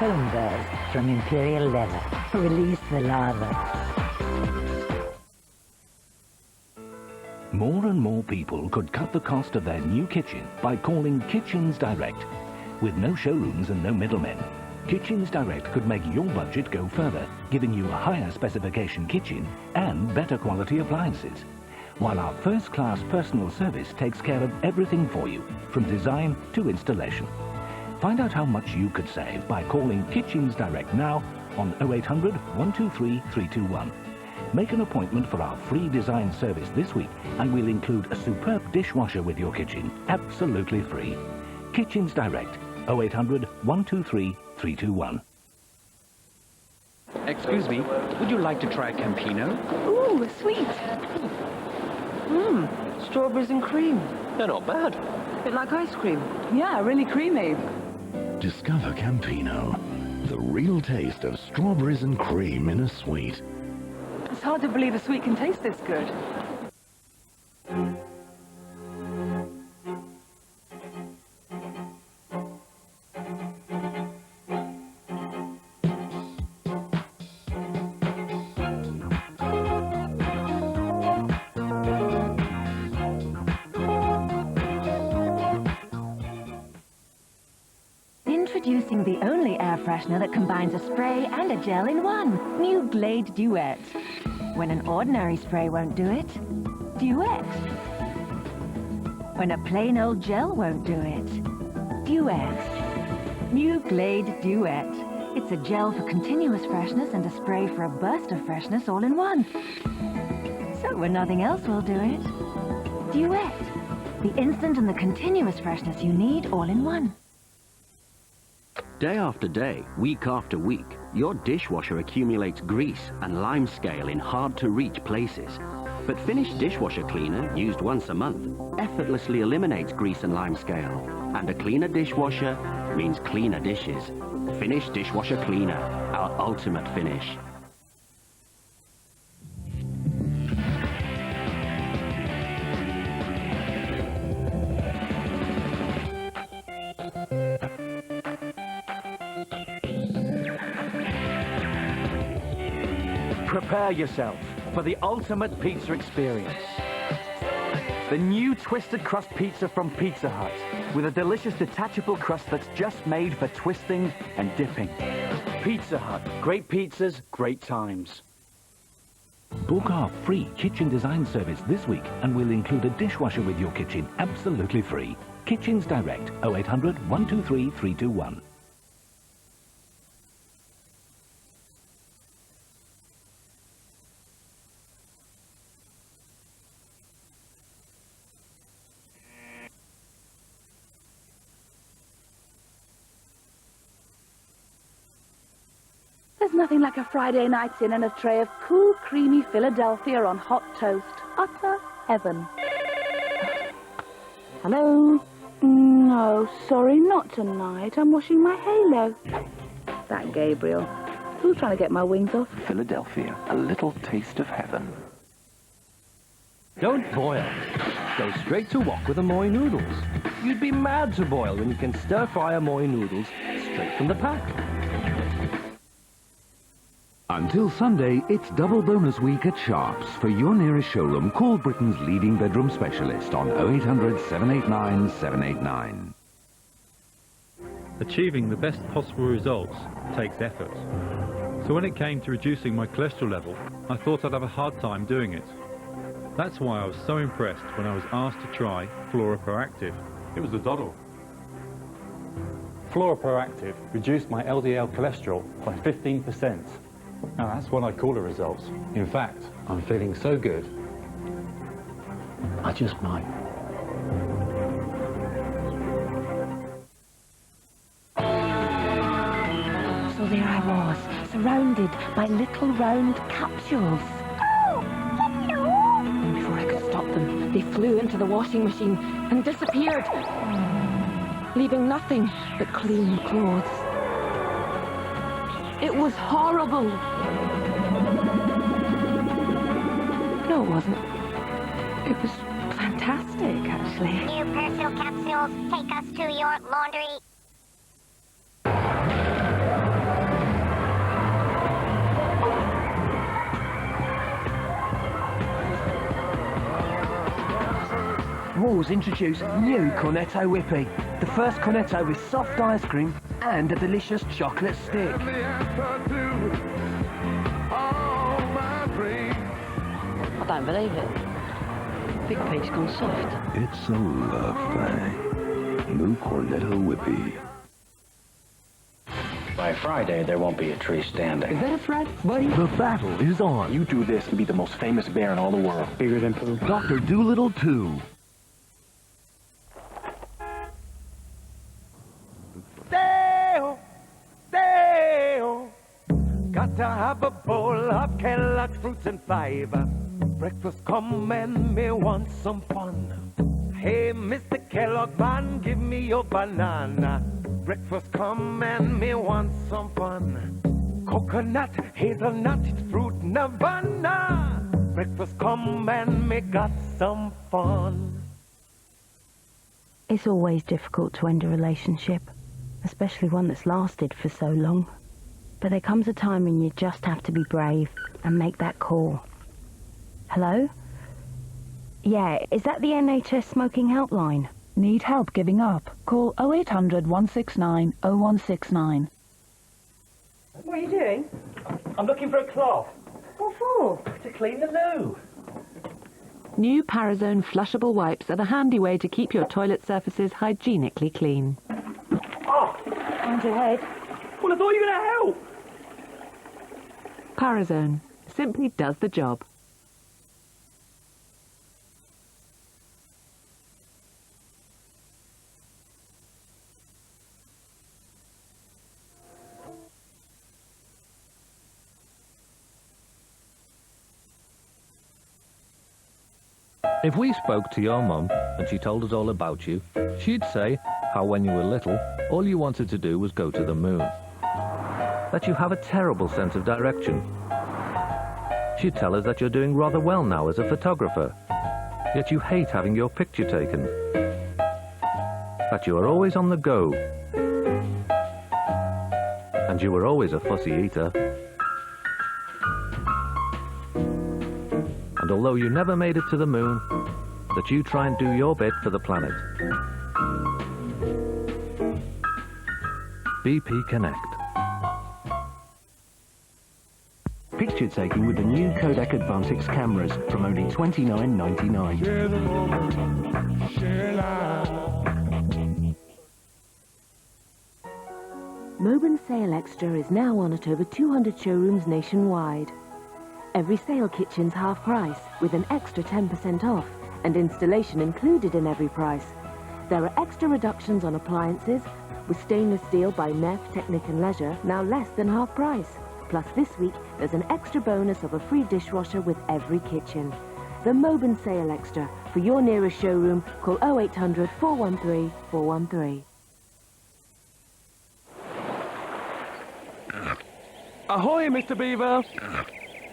foam burrs from imperial leather. Release the lather. More and more people could cut the cost of their new kitchen by calling Kitchens Direct. With no showrooms and no middlemen, Kitchens Direct could make your budget go further, giving you a higher specification kitchen and better quality appliances. While our first-class personal service takes care of everything for you, from design to installation. Find out how much you could save by calling Kitchens Direct now on 0800 123 321. Make an appointment for our free design service this week and we'll include a superb dishwasher with your kitchen, absolutely free. Kitchens Direct, 0800 123 321. Excuse me, would you like to try Campino? Ooh, sweet. Strawberries and cream. They're not bad. Bit like ice cream. Yeah, really creamy. Discover Campino, the real taste of strawberries and cream in a sweet. It's hard to believe a sweet can taste this good. Introducing the only air freshener that combines a spray and a gel in one. New Glade Duet. When an ordinary spray won't do it, Duet. When a plain old gel won't do it, Duet. New Glade Duet. It's a gel for continuous freshness and a spray for a burst of freshness all in one. So when nothing else will do it, Duet. The instant and the continuous freshness you need all in one. Day after day, week after week, your dishwasher accumulates grease and limescale in hard-to-reach places. But Finish Dishwasher Cleaner, used once a month, effortlessly eliminates grease and limescale. And a cleaner dishwasher means cleaner dishes. Finish Dishwasher Cleaner, our ultimate finish. Prepare yourself for the ultimate pizza experience. The new Twisted Crust Pizza from Pizza Hut, with a delicious detachable crust that's just made for twisting and dipping. Pizza Hut, great pizzas, great times. Book our free kitchen design service this week and we'll include a dishwasher with your kitchen, absolutely free. Kitchens Direct, 0800 123 321. There's nothing like a Friday night's in and a tray of cool, creamy Philadelphia on hot toast. Utter heaven. Hello? No, sorry, not tonight. I'm washing my halo. That Gabriel. Who's trying to get my wings off? Philadelphia, a little taste of heaven. Don't boil. Go straight to wok with Amoy noodles. You'd be mad to boil when you can stir-fry Amoy noodles straight from the pack. Until Sunday, it's double bonus week at Sharps. For your nearest showroom, call Britain's leading bedroom specialist on 0800 789 789. Achieving the best possible results takes effort. So when it came to reducing my cholesterol level, I thought I'd have a hard time doing it. That's why I was so impressed when I was asked to try Flora Proactive. It was the doddle. Flora Proactive reduced my LDL cholesterol by 15%. Now that's what I call the results. In fact, I'm feeling so good, I just might. So there I was, surrounded by little round capsules. Oh, hello! And before I could stop them, they flew into the washing machine and disappeared, leaving nothing but clean clothes. It was horrible. No, it wasn't. It was fantastic, actually. New Persil capsules take us to your laundry. Halls introduce new Cornetto Whippy. The first Cornetto with soft ice cream and a delicious chocolate stick. I don't believe it. Big piece gone soft. It's a love thing. New Cornetto Whippy. By Friday, there won't be a tree standing. Is that a threat, buddy? The battle is on. You do this to be the most famous bear in all the world. Bigger than poop. Dr. Dolittle 2. Dale, Dale, got to have a bowl of Kellogg's fruits and fiber. Breakfast come and me want some fun. Hey, Mr. Kellogg man, give me your banana. Breakfast come and me want some fun. Coconut, hazelnut, fruit, nirvana. Breakfast come and me got some fun. It's always difficult to end a relationship, especially one that's lasted for so long. But there comes a time when you just have to be brave and make that call. Hello? Yeah, is that the NHS smoking helpline? Need help giving up? Call 0800 169 0169. What are you doing? I'm looking for a cloth. What for? To clean the loo. New Parazone flushable wipes are the handy way to keep your toilet surfaces hygienically clean. Oh! Mind your head. Well, I thought you were going to help. Parazone simply does the job. If we spoke to your mum and she told us all about you, she'd say how when you were little, all you wanted to do was go to the moon. That you have a terrible sense of direction. She'd tell us that you're doing rather well now as a photographer, yet you hate having your picture taken. That you are always on the go. And you were always a fussy eater. And although you never made it to the moon, that you try and do your bit for the planet. BP Connect. Picture taking with the new Kodak Advantix cameras from only $29.99. Moban Sale Extra is now on at over 200 showrooms nationwide. Every sale kitchen's half price, with an extra 10% off, and installation included in every price. There are extra reductions on appliances, with stainless steel by Neff, Technic and Leisure now less than half price. Plus this week, there's an extra bonus of a free dishwasher with every kitchen. The Moban Sale Extra. For your nearest showroom, call 0800 413 413. Ahoy, Mr. Beaver.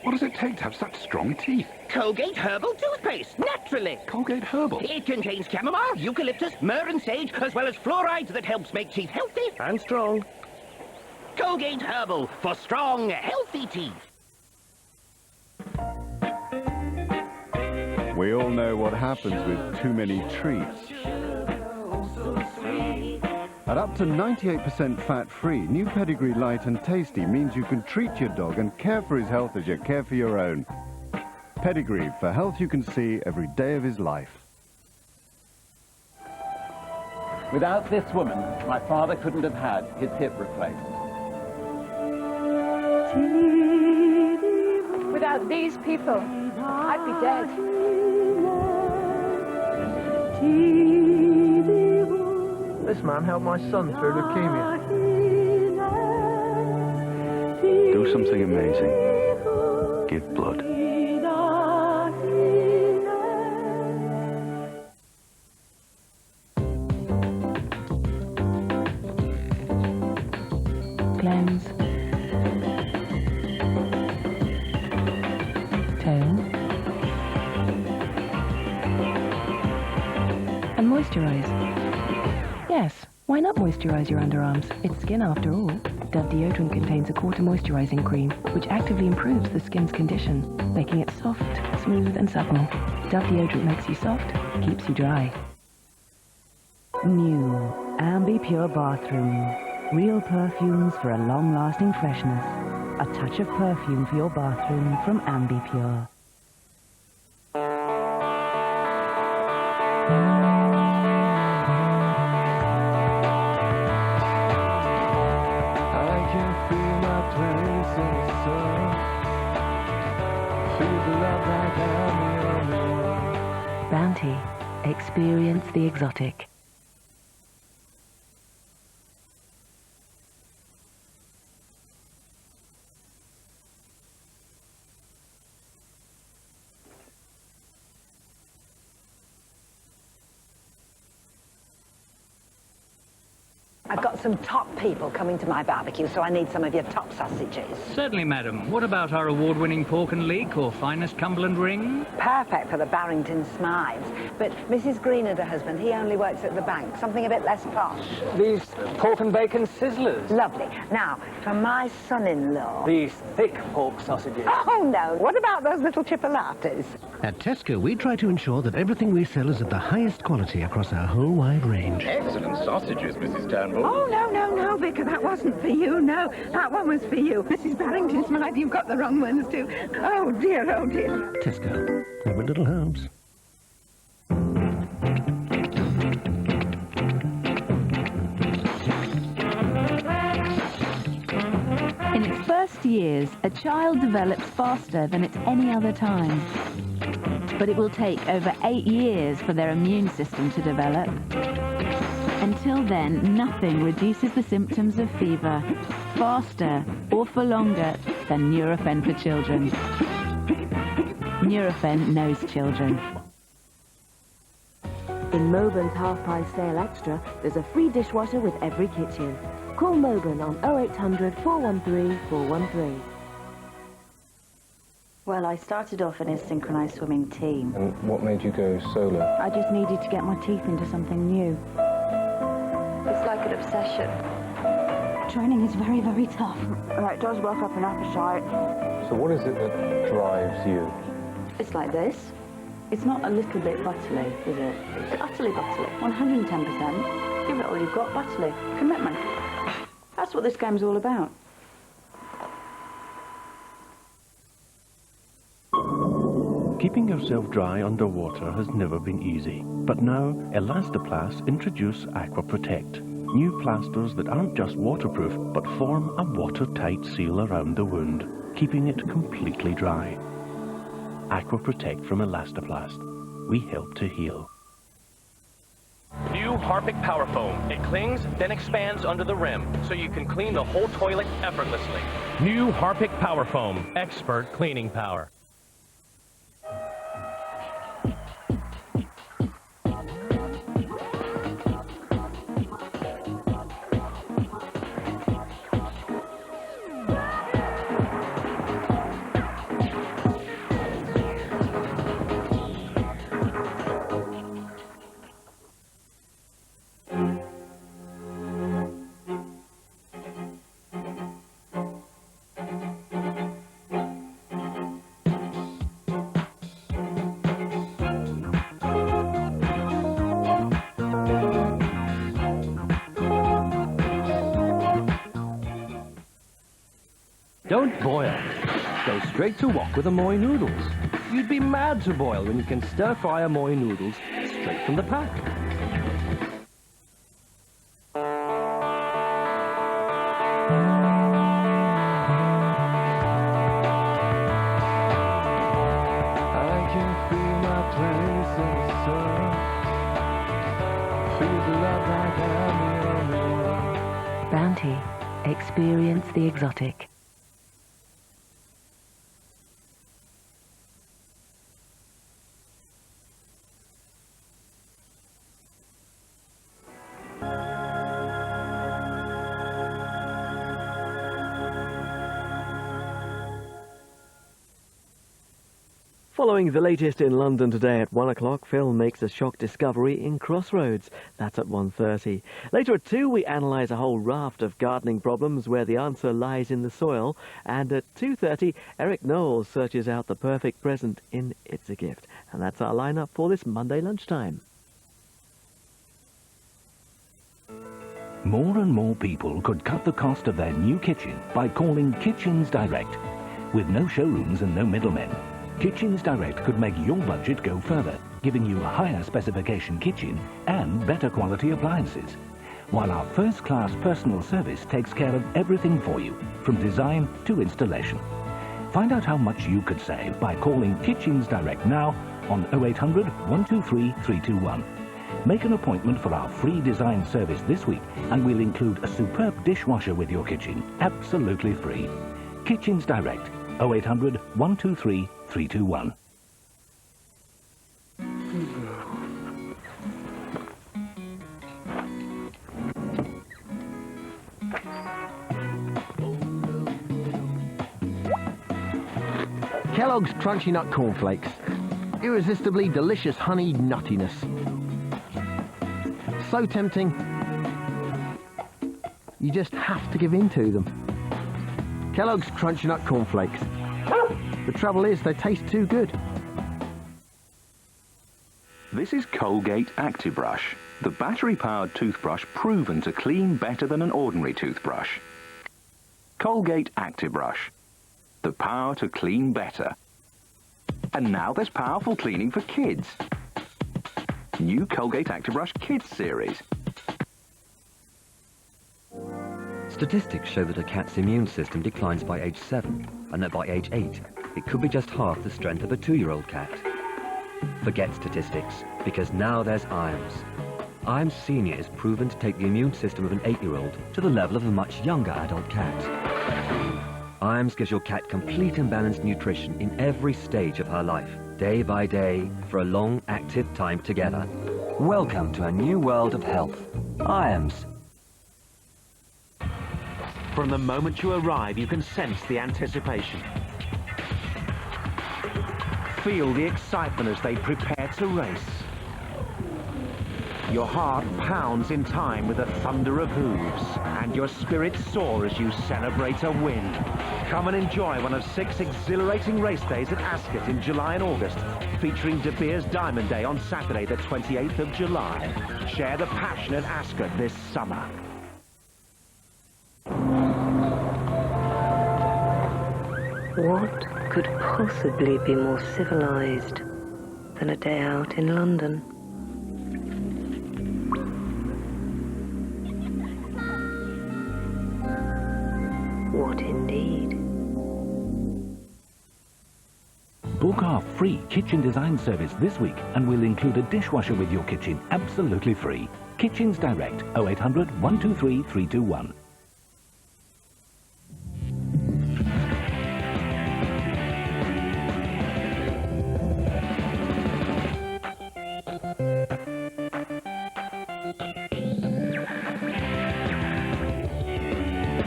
What does it take to have such strong teeth? Colgate Herbal Toothpaste, naturally. Colgate Herbal? It contains chamomile, eucalyptus, myrrh and sage, as well as fluoride that helps make teeth healthy and strong. Colgate Herbal, for strong, healthy teeth. We all know what happens with too many treats. At up to 98% fat-free, new Pedigree Light and Tasty means you can treat your dog and care for his health as you care for your own. Pedigree, for health you can see every day of his life. Without this woman, my father couldn't have had his hip replaced. Without these people, I'd be dead. This man helped my son through leukemia. Do something amazing. Give blood. Cleanse. Tone. And moisturize. Yes, why not moisturize your underarms? It's skin after all. Dove deodorant contains a quarter moisturizing cream, which actively improves the skin's condition, making it soft, smooth and supple. Dove deodorant makes you soft, keeps you dry. New Ambi Pure Bathroom. Real perfumes for a long-lasting freshness. A touch of perfume for your bathroom from Ambi Pure. I can feel my place in the sun. Feel the love like I'm the only one. Bounty. Experience the exotic. I've got some top people coming to my barbecue, so I need some of your top sausages. Certainly, madam. What about our award-winning pork and leek or finest Cumberland ring? Perfect for the Barrington Smythes. But Mrs. Green and her husband, he only works at the bank. Something a bit less posh. These pork and bacon sizzlers. Lovely. Now, for my son-in-law... These thick pork sausages. Oh, no. What about those little chipolatas? At Tesco, we try to ensure that everything we sell is of the highest quality across our whole wide range. Excellent sausages, Mrs. Turnbull. Oh, no, Vicar, that wasn't for you, no. That one was for you. Mrs. Barrington Smythe, you've got the wrong ones, too. Oh, dear. Tesco. Every little helps. In its first years, a child develops faster than at any other time. But it will take over 8 years for their immune system to develop. Until then, nothing reduces the symptoms of fever faster or for longer than Nurofen for children. Nurofen knows children. In Moburn's half-price sale extra, there's a free dishwasher with every kitchen. Call Moburn on 0800 413 413. Well, I started off in a synchronised swimming team. And what made you go solo? I just needed to get my teeth into something new. It's like an obsession. Training is very, very tough. It does work up an appetite. So what is it that drives you? It's like this. It's not a little bit butterly, is it? It's utterly butterly. 110%. Give it all you've got, butterly. Commitment. That's what this game's all about. Keeping yourself dry underwater has never been easy. But now, Elastoplast introduce Aqua Protect. New plasters that aren't just waterproof, but form a watertight seal around the wound, keeping it completely dry. Aqua Protect from Elastoplast. We help to heal. New Harpic Power Foam. It clings, then expands under the rim, so you can clean the whole toilet effortlessly. New Harpic Power Foam. Expert cleaning power. Don't boil. Go straight to wok with Amoy noodles. You'd be mad to boil when you can stir-fry Amoy noodles straight from the pack. I can feel my place in the sun. Feel the love like I'm the only one. Bounty. Experience the exotic. Following the latest in London today at 1 o'clock, Phil makes a shock discovery in Crossroads. That's at 1:30. Later at 2, we analyse a whole raft of gardening problems where the answer lies in the soil. And at 2:30, Eric Knowles searches out the perfect present in It's a Gift. And that's our lineup for this Monday lunchtime. More and more people could cut the cost of their new kitchen by calling Kitchens Direct. With no showrooms and no middlemen, Kitchens Direct could make your budget go further, giving you a higher specification kitchen and better quality appliances. While our first-class personal service takes care of everything for you, from design to installation. Find out how much you could save by calling Kitchens Direct now on 0800 123 321. Make an appointment for our free design service this week and we'll include a superb dishwasher with your kitchen, absolutely free. Kitchens Direct, 0800 123 321. Kellogg's Crunchy Nut Cornflakes. Irresistibly delicious honey nuttiness. So tempting, you just have to give in to them. Kellogg's Crunchy Nut Cornflakes. The trouble is, they taste too good. This is Colgate ActiBrush, the battery-powered toothbrush proven to clean better than an ordinary toothbrush. Colgate ActiBrush, the power to clean better. And now there's powerful cleaning for kids. New Colgate ActiBrush Kids series. Statistics show that a cat's immune system declines by age 7, and that by age 8, it could be just half the strength of a 2-year-old cat. Forget statistics, because now there's IAMS. IAMS Senior is proven to take the immune system of an 8-year-old to the level of a much younger adult cat. IAMS gives your cat complete and balanced nutrition in every stage of her life, day by day, for a long, active time together. Welcome to a new world of health. IAMS. From the moment you arrive, you can sense the anticipation. Feel the excitement as they prepare to race. Your heart pounds in time with the thunder of hooves, and your spirits soar as you celebrate a win. Come and enjoy one of 6 exhilarating race days at Ascot in July and August, featuring De Beers Diamond Day on Saturday the 28th of July. Share the passion at Ascot this summer. What could possibly be more civilized than a day out in London? What indeed? Book our free kitchen design service this week and we'll include a dishwasher with your kitchen, absolutely free. Kitchens Direct, 0800 123 321.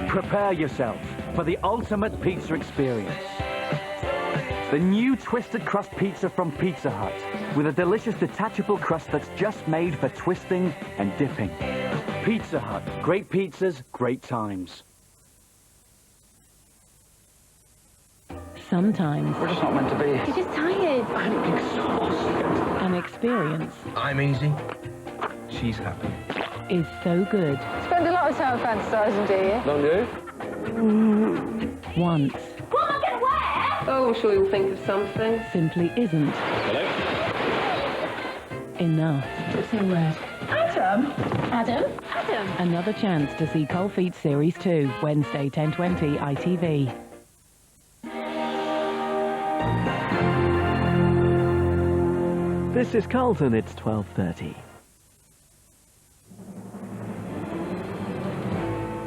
Prepare yourself for the ultimate pizza experience. The new twisted crust pizza from Pizza Hut, with a delicious detachable crust that's just made for twisting and dipping. Pizza Hut, great pizzas, great times. Sometimes We're just not meant to be. you're just tired. I'm exhausted. An experience I'm easy. She's happy. is so good. Spend a lot of time fantasising, do you? Don't you? Once What am I going to wear? Oh, I'm sure you'll think of something. simply isn't Hello? enough. Say a word. Adam? Adam? Adam? Another chance to see Cold Feet Series 2, Wednesday 10:20 ITV. This is Carlton, it's 12:30.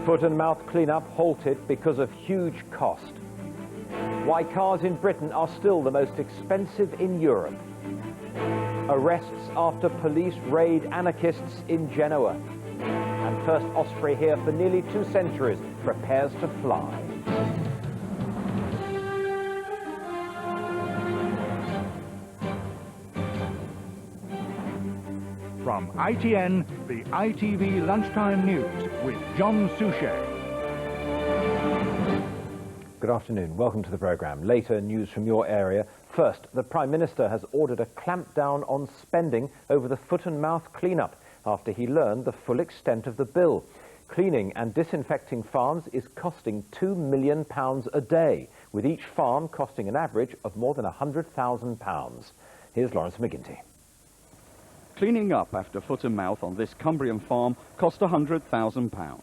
Foot and mouth clean-up halted because of huge cost. Why cars in Britain are still the most expensive in Europe. Arrests after police raid anarchists in Genoa. And first osprey here for nearly 2 centuries prepares to fly. From ITN, the ITV Lunchtime News with John Suchet. Good afternoon. Welcome to the programme. Later, news from your area. First, the Prime Minister has ordered a clampdown on spending over the foot and mouth clean-up after he learned the full extent of the bill. Cleaning and disinfecting farms is costing £2 million a day, with each farm costing an average of more than £100,000. Here's Lawrence McGinty. Cleaning up after foot and mouth on this Cumbrian farm cost £100,000.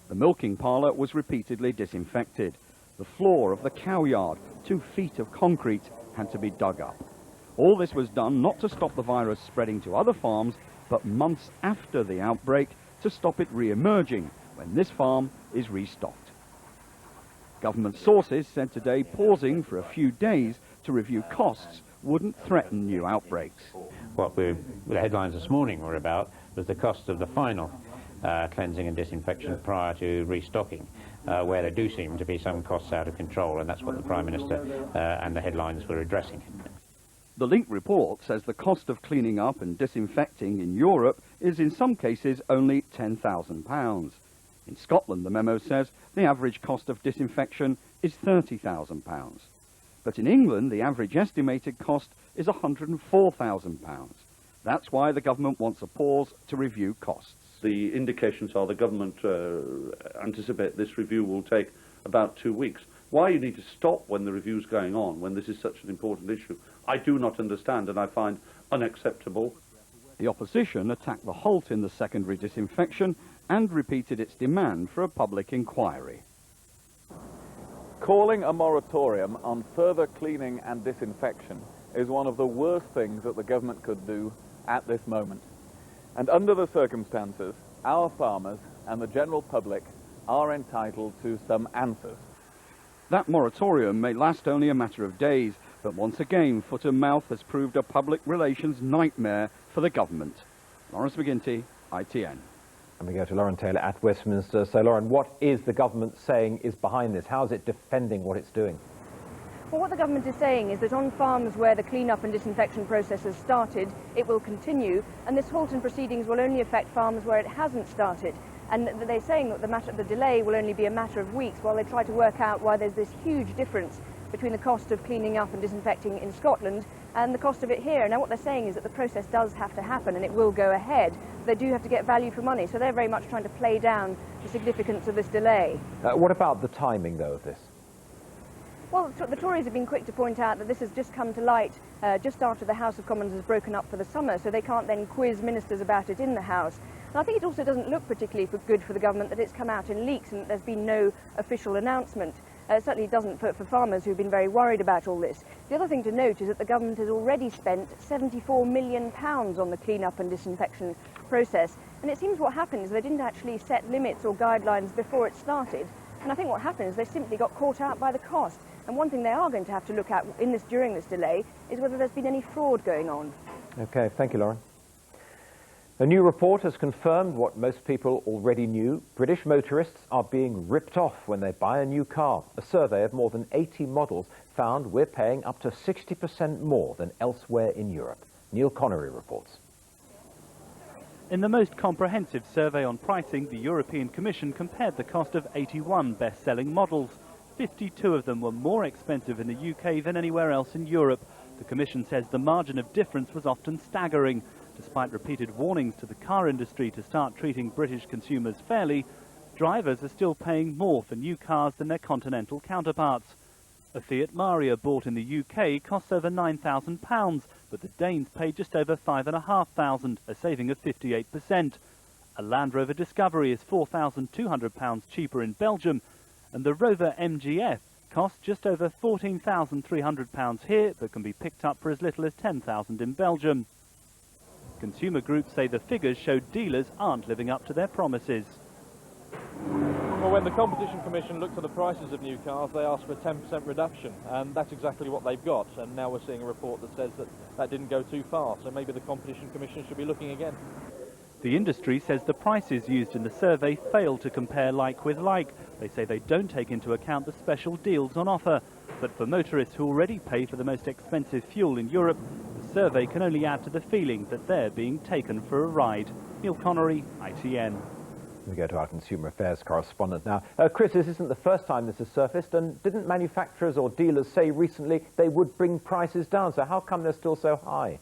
The milking parlour was repeatedly disinfected. The floor of the cow yard, 2 feet of concrete, had to be dug up. All this was done not to stop the virus spreading to other farms, but months after the outbreak to stop it re-emerging when this farm is restocked. Government sources said today pausing for a few days to review costs wouldn't threaten new outbreaks. What the headlines this morning were about was the cost of the final cleansing and disinfection prior to restocking, where there do seem to be some costs out of control, and that's what the Prime Minister and the headlines were addressing. The Link report says the cost of cleaning up and disinfecting in Europe is in some cases only £10,000. In Scotland, the memo says the average cost of disinfection is £30,000. But in England, the average estimated cost is £104,000. That's why the government wants a pause to review costs. The indications are the government anticipate this review will take about 2 weeks. Why you need to stop when the review's going on, when this is such an important issue, I do not understand and I find unacceptable. The opposition attacked the halt in the secondary disinfection and repeated its demand for a public inquiry. Calling a moratorium on further cleaning and disinfection is one of the worst things that the government could do at this moment. And under the circumstances, our farmers and the general public are entitled to some answers. That moratorium may last only a matter of days, but once again, foot and mouth has proved a public relations nightmare for the government. Lawrence McGinty, ITN. And we go to Lauren Taylor at Westminster. So, Lauren, what is the government saying is behind this? How is it defending what it's doing? Well, what the government is saying is that on farms where the clean-up and disinfection process has started, it will continue, and this halt in proceedings will only affect farms where it hasn't started. And they're saying that the delay will only be a matter of weeks while they try to work out why there's this huge difference between the cost of cleaning up and disinfecting in Scotland and the cost of it here. Now, what they're saying is that the process does have to happen and it will go ahead. They do have to get value for money, so they're very much trying to play down the significance of this delay. What about the timing, though, of this? Well, the Tories have been quick to point out that this has just come to light just after the House of Commons has broken up for the summer, so they can't then quiz ministers about it in the House. And I think it also doesn't look particularly good for the government that it's come out in leaks and that there's been no official announcement. It certainly doesn't for farmers who've been very worried about all this. The other thing to note is that the government has already spent £74 million on the clean-up and disinfection process. And it seems what happened is they didn't actually set limits or guidelines before it started. And I think what happened is they simply got caught out by the cost. And one thing they are going to have to look at during this delay is whether there's been any fraud going on. OK, thank you, Lauren. A new report has confirmed what most people already knew. British motorists are being ripped off when they buy a new car. A survey of more than 80 models found we're paying up to 60% more than elsewhere in Europe. Neil Connery reports. In the most comprehensive survey on pricing, the European Commission compared the cost of 81 best-selling models. 52 of them were more expensive in the UK than anywhere else in Europe. The Commission says the margin of difference was often staggering. Despite repeated warnings to the car industry to start treating British consumers fairly, drivers are still paying more for new cars than their continental counterparts. A Fiat Maria bought in the UK costs over £9,000, but the Danes pay just over £5,500, a saving of 58%. A Land Rover Discovery is £4,200 cheaper in Belgium, and the Rover MGF costs just over £14,300 here, but can be picked up for as little as £10,000 in Belgium. Consumer groups say the figures show dealers aren't living up to their promises. Well, when the Competition Commission looked at the prices of new cars, they asked for a 10% reduction, and that's exactly what they've got. And now we're seeing a report that says that that didn't go too far, so maybe the Competition Commission should be looking again. The industry says the prices used in the survey fail to compare like with like. They say they don't take into account the special deals on offer. But for motorists who already pay for the most expensive fuel in Europe, the survey can only add to the feeling that they're being taken for a ride. Neil Connery, ITN. We go to our consumer affairs correspondent now. Chris, this isn't the first time this has surfaced, and didn't manufacturers or dealers say recently they would bring prices down? So how come they're still so high?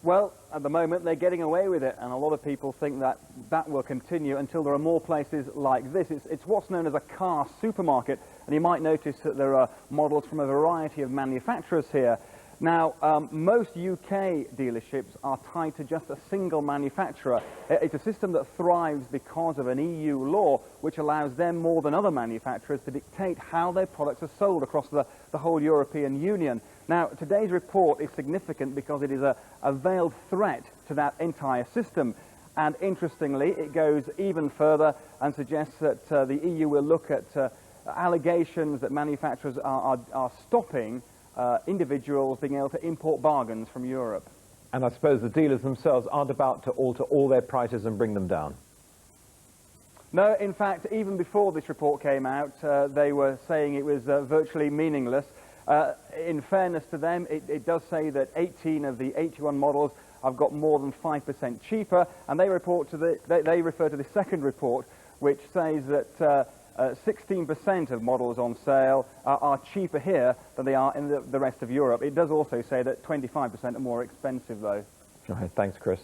Well, at the moment they're getting away with it, and a lot of people think that that will continue until there are more places like this. It's what's known as a car supermarket, and you might notice that there are models from a variety of manufacturers here. Now, most UK dealerships are tied to just a single manufacturer. It's a system that thrives because of an EU law which allows them more than other manufacturers to dictate how their products are sold across the whole European Union. Now, today's report is significant because it is a veiled threat to that entire system. And interestingly, it goes even further and suggests that the EU will look at allegations that manufacturers are stopping individuals being able to import bargains from Europe. And I suppose the dealers themselves aren't about to alter all their prices and bring them down? No, in fact, even before this report came out, they were saying it was virtually meaningless. In fairness to them, it does say that 18 of the 81 models have got more than 5% cheaper, and they refer to the second report, which says that 16% of models on sale are cheaper here than they are in the rest of Europe. It does also say that 25% are more expensive, though. Okay, thanks, Chris.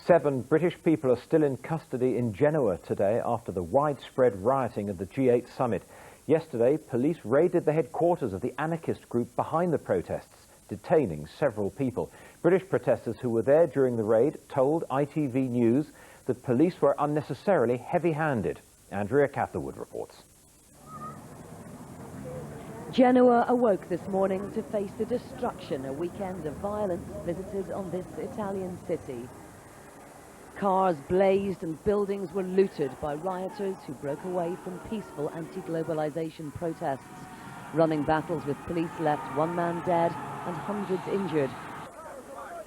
7 British people are still in custody in Genoa today after the widespread rioting at the G8 summit. Yesterday, police raided the headquarters of the anarchist group behind the protests, detaining several people. British protesters who were there during the raid told ITV News that police were unnecessarily heavy-handed. Andrea Catherwood reports. Genoa awoke this morning to face the destruction a weekend of violence visited on this Italian city. Cars blazed and buildings were looted by rioters who broke away from peaceful anti-globalization protests. Running battles with police left 1 man dead and hundreds injured.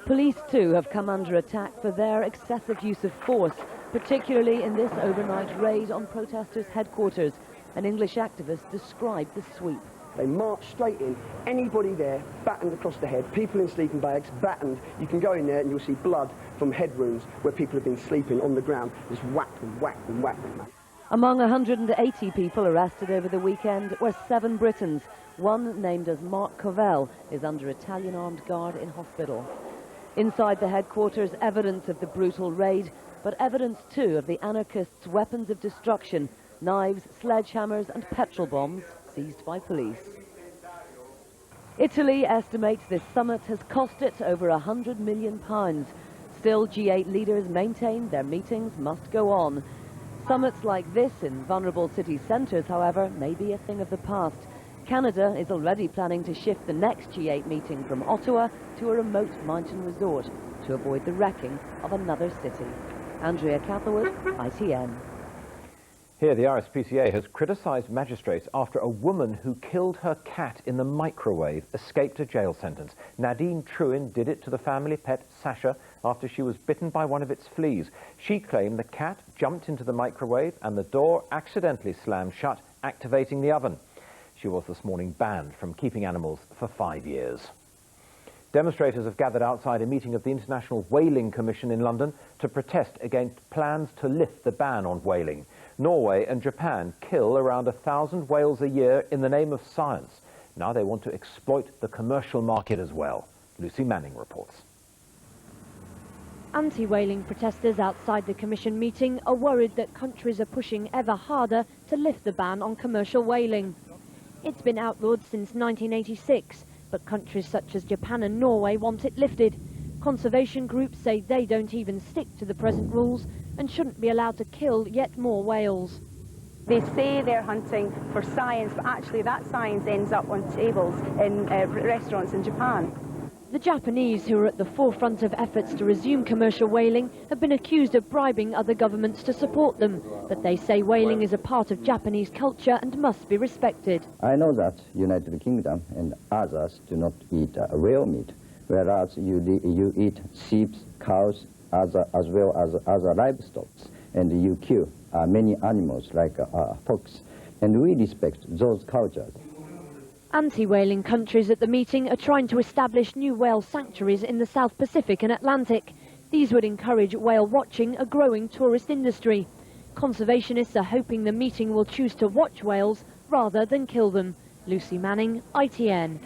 Police too have come under attack for their excessive use of force, particularly in this overnight raid on protesters' headquarters. An English activist described the sweep. They marched straight in, anybody there, battened across the head, people in sleeping bags, battened. You can go in there and you'll see blood from head wounds where people have been sleeping on the ground. Just whacked and whacked and whacked them. Among 180 people arrested over the weekend were 7 Britons. One, named as Mark Covell, is under Italian armed guard in hospital. Inside the headquarters, evidence of the brutal raid, but evidence too of the anarchists' weapons of destruction, knives, sledgehammers and petrol bombs seized by police. Italy estimates this summit has cost it over £100 million. Still, G8 leaders maintain their meetings must go on. Summits like this in vulnerable city centres, however, may be a thing of the past. Canada is already planning to shift the next G8 meeting from Ottawa to a remote mountain resort to avoid the wrecking of another city. Andrea Catherwood, ITN. Here, the RSPCA has criticised magistrates after a woman who killed her cat in the microwave escaped a jail sentence. Nadine Truin did it to the family pet Sasha after she was bitten by one of its fleas. She claimed the cat jumped into the microwave and the door accidentally slammed shut, activating the oven. She was this morning banned from keeping animals for 5 years. Demonstrators have gathered outside a meeting of the International Whaling Commission in London to protest against plans to lift the ban on whaling. Norway and Japan kill around 1,000 whales a year in the name of science. Now they want to exploit the commercial market as well. Lucy Manning reports. Anti-whaling protesters outside the Commission meeting are worried that countries are pushing ever harder to lift the ban on commercial whaling. It's been outlawed since 1986, but countries such as Japan and Norway want it lifted. Conservation groups say they don't even stick to the present rules and shouldn't be allowed to kill yet more whales. They say they're hunting for science, but actually that science ends up on tables in restaurants in Japan. The Japanese, who are at the forefront of efforts to resume commercial whaling, have been accused of bribing other governments to support them, but they say whaling is a part of Japanese culture and must be respected. I know that United Kingdom and others do not eat whale meat, whereas you eat sheep, cows, as well as other livestock, and you kill many animals like fox, and we respect those cultures. Anti-whaling countries at the meeting are trying to establish new whale sanctuaries in the South Pacific and Atlantic. These would encourage whale watching, a growing tourist industry. Conservationists are hoping the meeting will choose to watch whales rather than kill them. Lucy Manning, ITN.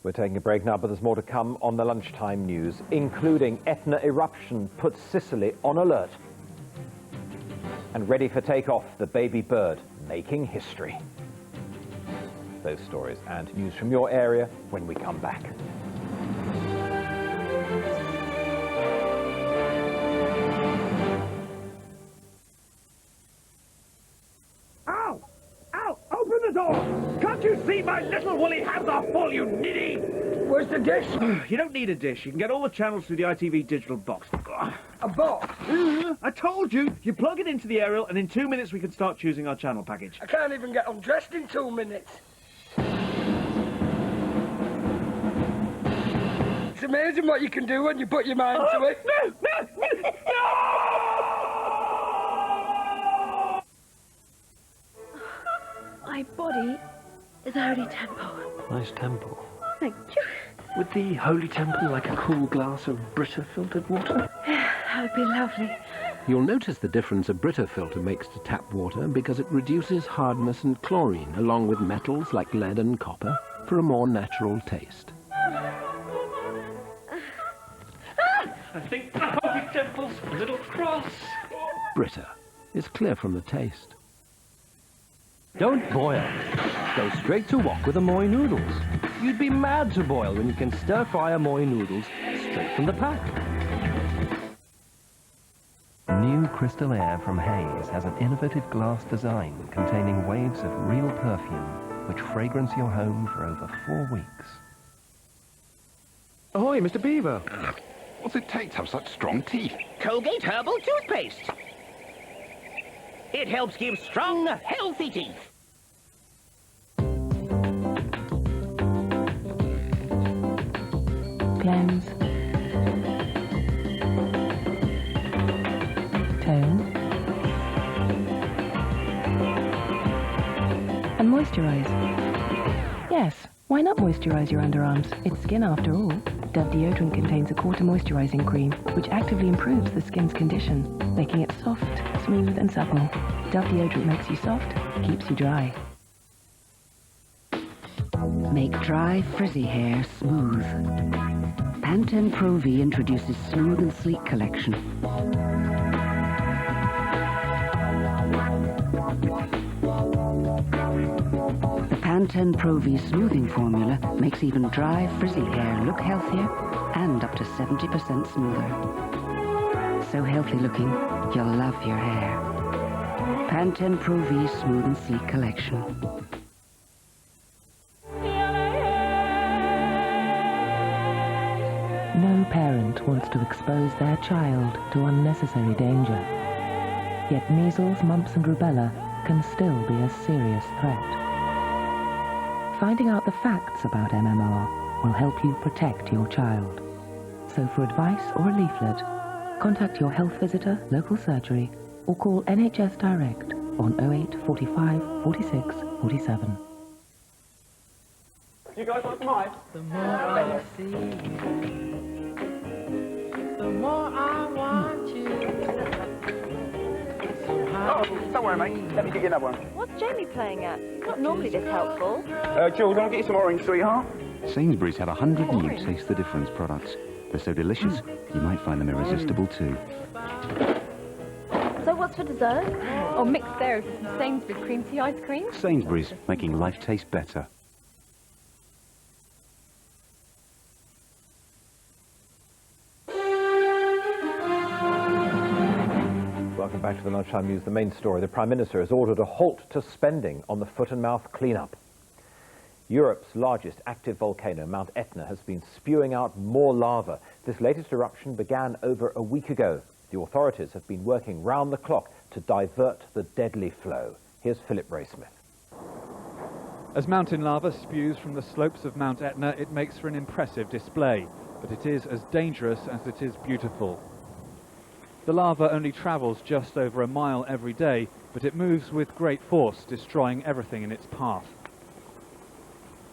We're taking a break now, but there's more to come on the lunchtime news, including Etna eruption puts Sicily on alert. And ready for takeoff, the baby bird making history. Those stories and news from your area when we come back. Ow! Ow! Open the door! Can't you see my little woolly hands are full, you ninny? Where's the dish? You don't need a dish. You can get all the channels through the ITV digital box. A box? I told you. You plug it into the aerial, and in 2 minutes we can start choosing our channel package. I can't even get undressed in 2 minutes. It's amazing what you can do when you put your mind to it. My body is a holy temple. Nice temple. Thank you. Would the holy temple like a cool glass of Brita filtered water? That would be lovely. You'll notice the difference a Brita filter makes to tap water because it reduces hardness and chlorine, along with metals like lead and copper, for a more natural taste. I think the holy temple's a little cross. Brita is clear from the taste. Don't boil. Go straight to wok with Amoy noodles. You'd be mad to boil when you can stir-fry Amoy noodles straight from the pack. New Crystal Air from Hayes has an innovative glass design containing waves of real perfume, which fragrance your home for over 4 weeks. Ahoy, Mr. Beaver. What's it take to have such strong teeth? Colgate Herbal Toothpaste. It helps give strong, healthy teeth. Cleanse. Tone. And moisturize. Yes, why not moisturize your underarms? It's skin after all. Dove deodorant contains a quarter moisturizing cream, which actively improves the skin's condition, making it soft, smooth and supple. Dove deodorant makes you soft, keeps you dry. Make dry, frizzy hair smooth. Pantene Pro V introduces Smooth and Sleek collection. The Pantene Pro V smoothing formula makes even dry, frizzy hair look healthier and up to 70% smoother. So healthy looking, you'll love your hair. Pantene Pro V Smooth and Sleek collection. No parent wants to expose their child to unnecessary danger. Yet measles, mumps and rubella can still be a serious threat. Finding out the facts about MMR will help you protect your child. So for advice or a leaflet, contact your health visitor, local surgery, or call NHS Direct on 08 45 46 47. You guys want some ice? The more I see you, the more I want you. Oh, don't worry, mate. Let me get you another one. What's Jamie playing at? Not normally this helpful. Jules, I'll get you some orange, sweetheart. Sainsbury's have 100 new Taste the Difference products. They're so delicious, you might find them irresistible too. So what's for dessert? Or mixed there with some Sainsbury's cream tea ice cream? Sainsbury's, making life taste better. Welcome back to the Lunchtime News. The main story. The Prime Minister has ordered a halt to spending on the foot and mouth clean-up. Europe's largest active volcano, Mount Etna, has been spewing out more lava. This latest eruption began over a week ago. The authorities have been working round the clock to divert the deadly flow. Here's Philip Braysmith. As mountain lava spews from the slopes of Mount Etna, it makes for an impressive display, but it is as dangerous as it is beautiful. The lava only travels just over a mile every day, but it moves with great force, destroying everything in its path.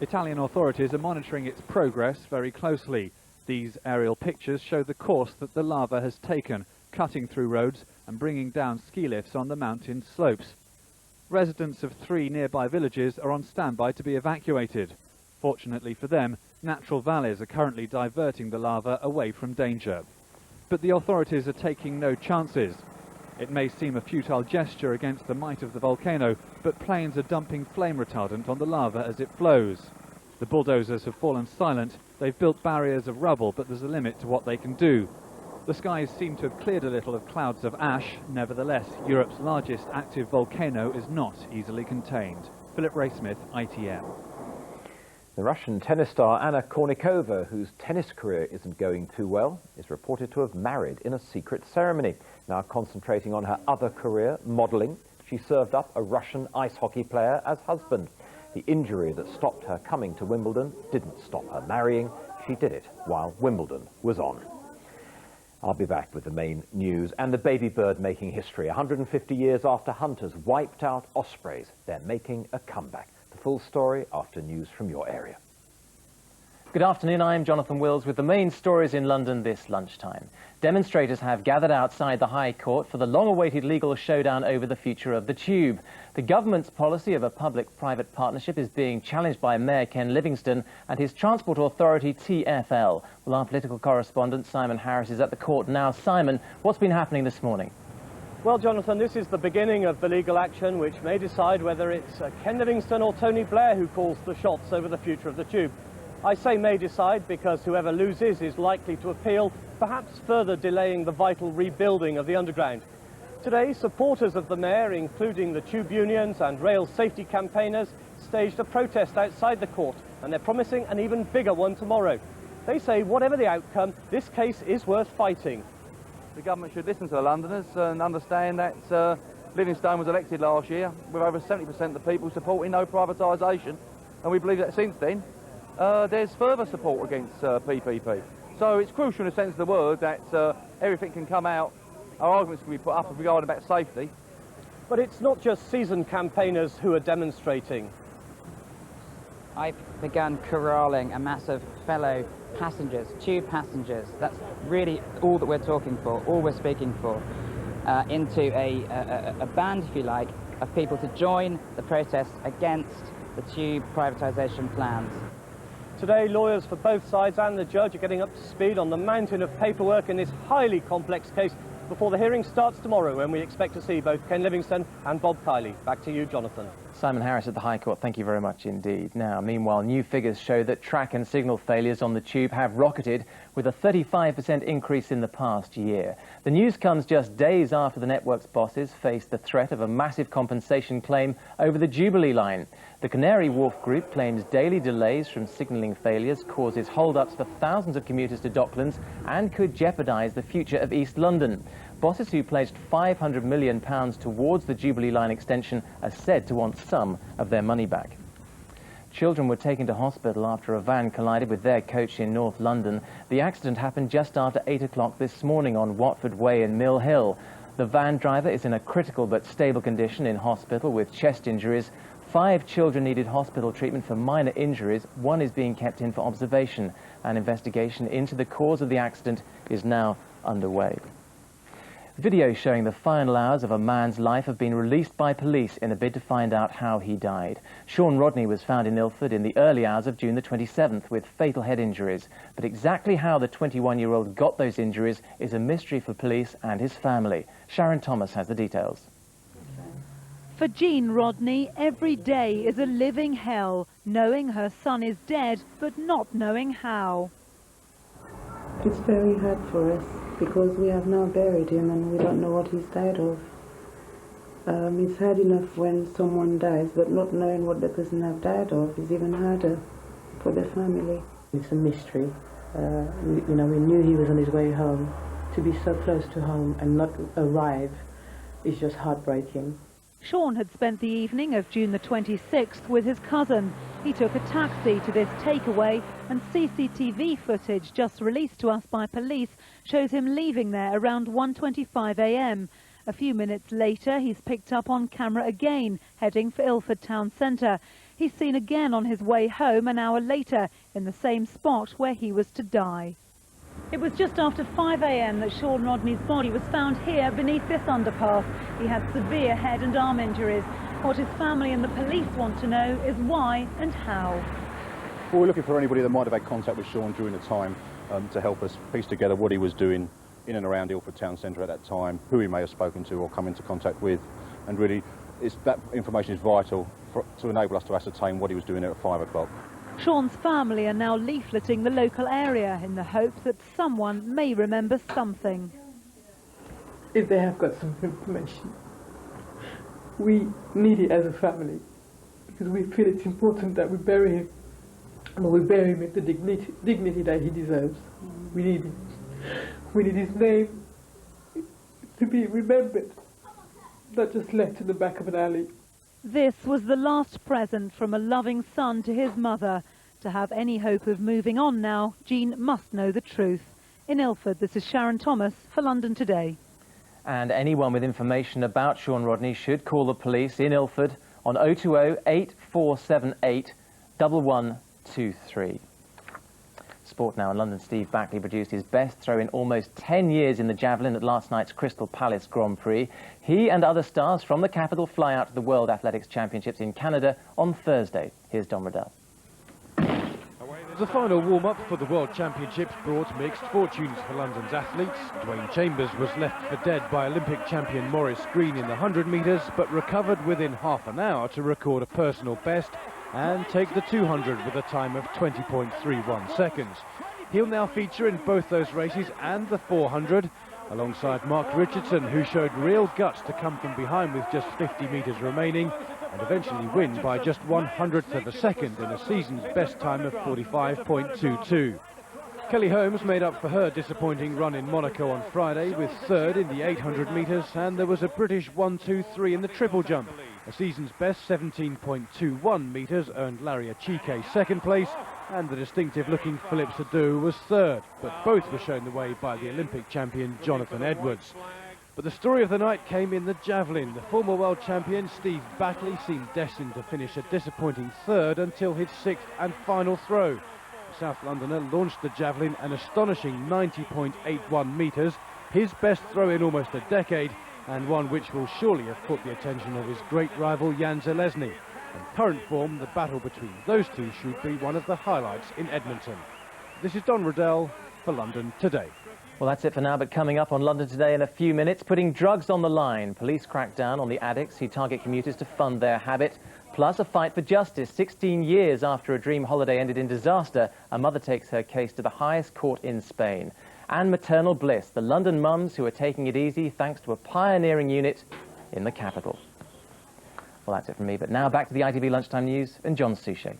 Italian authorities are monitoring its progress very closely. These aerial pictures show the course that the lava has taken, cutting through roads and bringing down ski lifts on the mountain slopes. Residents of 3 nearby villages are on standby to be evacuated. Fortunately for them, natural valleys are currently diverting the lava away from danger. But the authorities are taking no chances. It may seem a futile gesture against the might of the volcano, but planes are dumping flame retardant on the lava as it flows. The bulldozers have fallen silent. They've built barriers of rubble, but there's a limit to what they can do. The skies seem to have cleared a little of clouds of ash. Nevertheless, Europe's largest active volcano is not easily contained. Philip Raysmith, ITV. The Russian tennis star Anna Kournikova, whose tennis career isn't going too well, is reported to have married in a secret ceremony. Now concentrating on her other career, modelling, she served up a Russian ice hockey player as husband. The injury that stopped her coming to Wimbledon didn't stop her marrying. She did it while Wimbledon was on. I'll be back with the main news and the baby bird making history. 150 years after hunters wiped out ospreys, they're making a comeback. The full story after news from your area. Good afternoon, I'm Jonathan Wills with the main stories in London this lunchtime. Demonstrators have gathered outside the High Court for the long-awaited legal showdown over the future of the Tube. The government's policy of a public-private partnership is being challenged by Mayor Ken Livingstone and his transport authority TfL. Well, our political correspondent Simon Harris is at the court now. Simon, what's been happening this morning? Well, Jonathan, this is the beginning of the legal action which may decide whether it's Ken Livingstone or Tony Blair who calls the shots over the future of the Tube. I say may decide because whoever loses is likely to appeal, perhaps further delaying the vital rebuilding of the underground. Today, supporters of the mayor, including the tube unions and rail safety campaigners, staged a protest outside the court, and they're promising an even bigger one tomorrow. They say whatever the outcome, this case is worth fighting. The government should listen to the Londoners and understand that Livingstone was elected last year with over 70% of the people supporting no privatisation, and we believe that since then there's further support against PPP. So it's crucial in the sense of the word that everything can come out, our arguments can be put up regarding about safety. But it's not just seasoned campaigners who are demonstrating. I began corralling a mass of fellow passengers, tube passengers, that's really all that we're talking for, all we're speaking for, into a band, if you like, of people to join the protest against the tube privatisation plans. Today, lawyers for both sides and the judge are getting up to speed on the mountain of paperwork in this highly complex case before the hearing starts tomorrow, when we expect to see both Ken Livingstone and Bob Kiley. Back to you, Jonathan. Simon Harris at the High Court, thank you very much indeed. Now, meanwhile, new figures show that track and signal failures on the Tube have rocketed, with a 35% increase in the past year. The news comes just days after the network's bosses faced the threat of a massive compensation claim over the Jubilee line. The Canary Wharf Group claims daily delays from signalling failures causes hold-ups for thousands of commuters to Docklands and could jeopardise the future of East London. Bosses who pledged £500 million towards the Jubilee line extension are said to want some of their money back. Children were taken to hospital after a van collided with their coach in North London. The accident happened just after 8 o'clock this morning on Watford Way in Mill Hill. The van driver is in a critical but stable condition in hospital with chest injuries. 5 children needed hospital treatment for minor injuries. 1 is being kept in for observation. An investigation into the cause of the accident is now underway. Videos showing the final hours of a man's life have been released by police in a bid to find out how he died. Sean Rodney was found in Ilford in the early hours of June the 27th with fatal head injuries. But exactly how the 21-year-old got those injuries is a mystery for police and his family. Sharon Thomas has the details. For Jean Rodney, every day is a living hell, knowing her son is dead, but not knowing how. It's very hard for us because we have now buried him and we don't know what he's died of. It's hard enough when someone dies, but not knowing what the person have died of is even harder for the family. It's a mystery. We knew he was on his way home. To be so close to home and not arrive is just heartbreaking. Sean had spent the evening of June the 26th with his cousin. He took a taxi to this takeaway, and CCTV footage just released to us by police shows him leaving there around 1:25 a.m. A few minutes later, he's picked up on camera again, heading for Ilford town centre. He's seen again on his way home an hour later in the same spot where he was to die. It was just after 5 a.m. that Sean Rodney's body was found here beneath this underpass. He had severe head and arm injuries. What his family and the police want to know is why and how. Well, we're looking for anybody that might have had contact with Sean during the time to help us piece together what he was doing in and around Ilford Town Centre at that time, who he may have spoken to or come into contact with, and really that information is vital to enable us to ascertain what he was doing there at 5 o'clock. Sean's family are now leafleting the local area in the hope that someone may remember something. If they have got some information, we need it as a family because we feel it's important that we bury him, but we bury him with the dignity that he deserves. We need his name to be remembered, not just left in the back of an alley. This was the last present from a loving son to his mother. To have any hope of moving on now, Jean must know the truth. In Ilford, this is Sharon Thomas for London Today. And anyone with information about Sean Rodney should call the police in Ilford on 020 8478 1123. Sport now in London. Steve Backley produced his best throw in almost 10 years in the javelin at last night's Crystal Palace Grand Prix. He and other stars from the capital fly out to the World Athletics Championships in Canada on Thursday. Here's Don Riddell. The final warm-up for the World Championships brought mixed fortunes for London's athletes. Dwayne Chambers was left for dead by Olympic champion Maurice Green in the 100 metres, but recovered within half an hour to record a personal best and take the 200 with a time of 20.31 seconds. He'll now feature in both those races and the 400, alongside Mark Richardson, who showed real guts to come from behind with just 50 metres remaining and eventually win by just 1/100th of a second in a season's best time of 45.22. Kelly Holmes made up for her disappointing run in Monaco on Friday with third in the 800 metres, and there was a British 1-2-3 in the triple jump. A season's best 17.21 metres earned Larry Achike second place, and the distinctive-looking Philip Sadu was third, but both were shown the way by the Olympic champion Jonathan Edwards. But the story of the night came in the javelin. The former world champion Steve Backley seemed destined to finish a disappointing third until his sixth and final throw. The South Londoner launched the javelin an astonishing 90.81 metres, his best throw in almost a decade, and one which will surely have caught the attention of his great rival Jan Zelezny. In current form, the battle between those two should be one of the highlights in Edmonton. This is Don Riddell for London Today. Well, that's it for now, but coming up on London Today in a few minutes, putting drugs on the line. Police crack down on the addicts who target commuters to fund their habit. Plus a fight for justice. 16 years after a dream holiday ended in disaster, a mother takes her case to the highest court in Spain. And maternal bliss, the London mums who are taking it easy thanks to a pioneering unit in the capital. Well, that's it from me, but now back to the ITV Lunchtime News and John Suchet.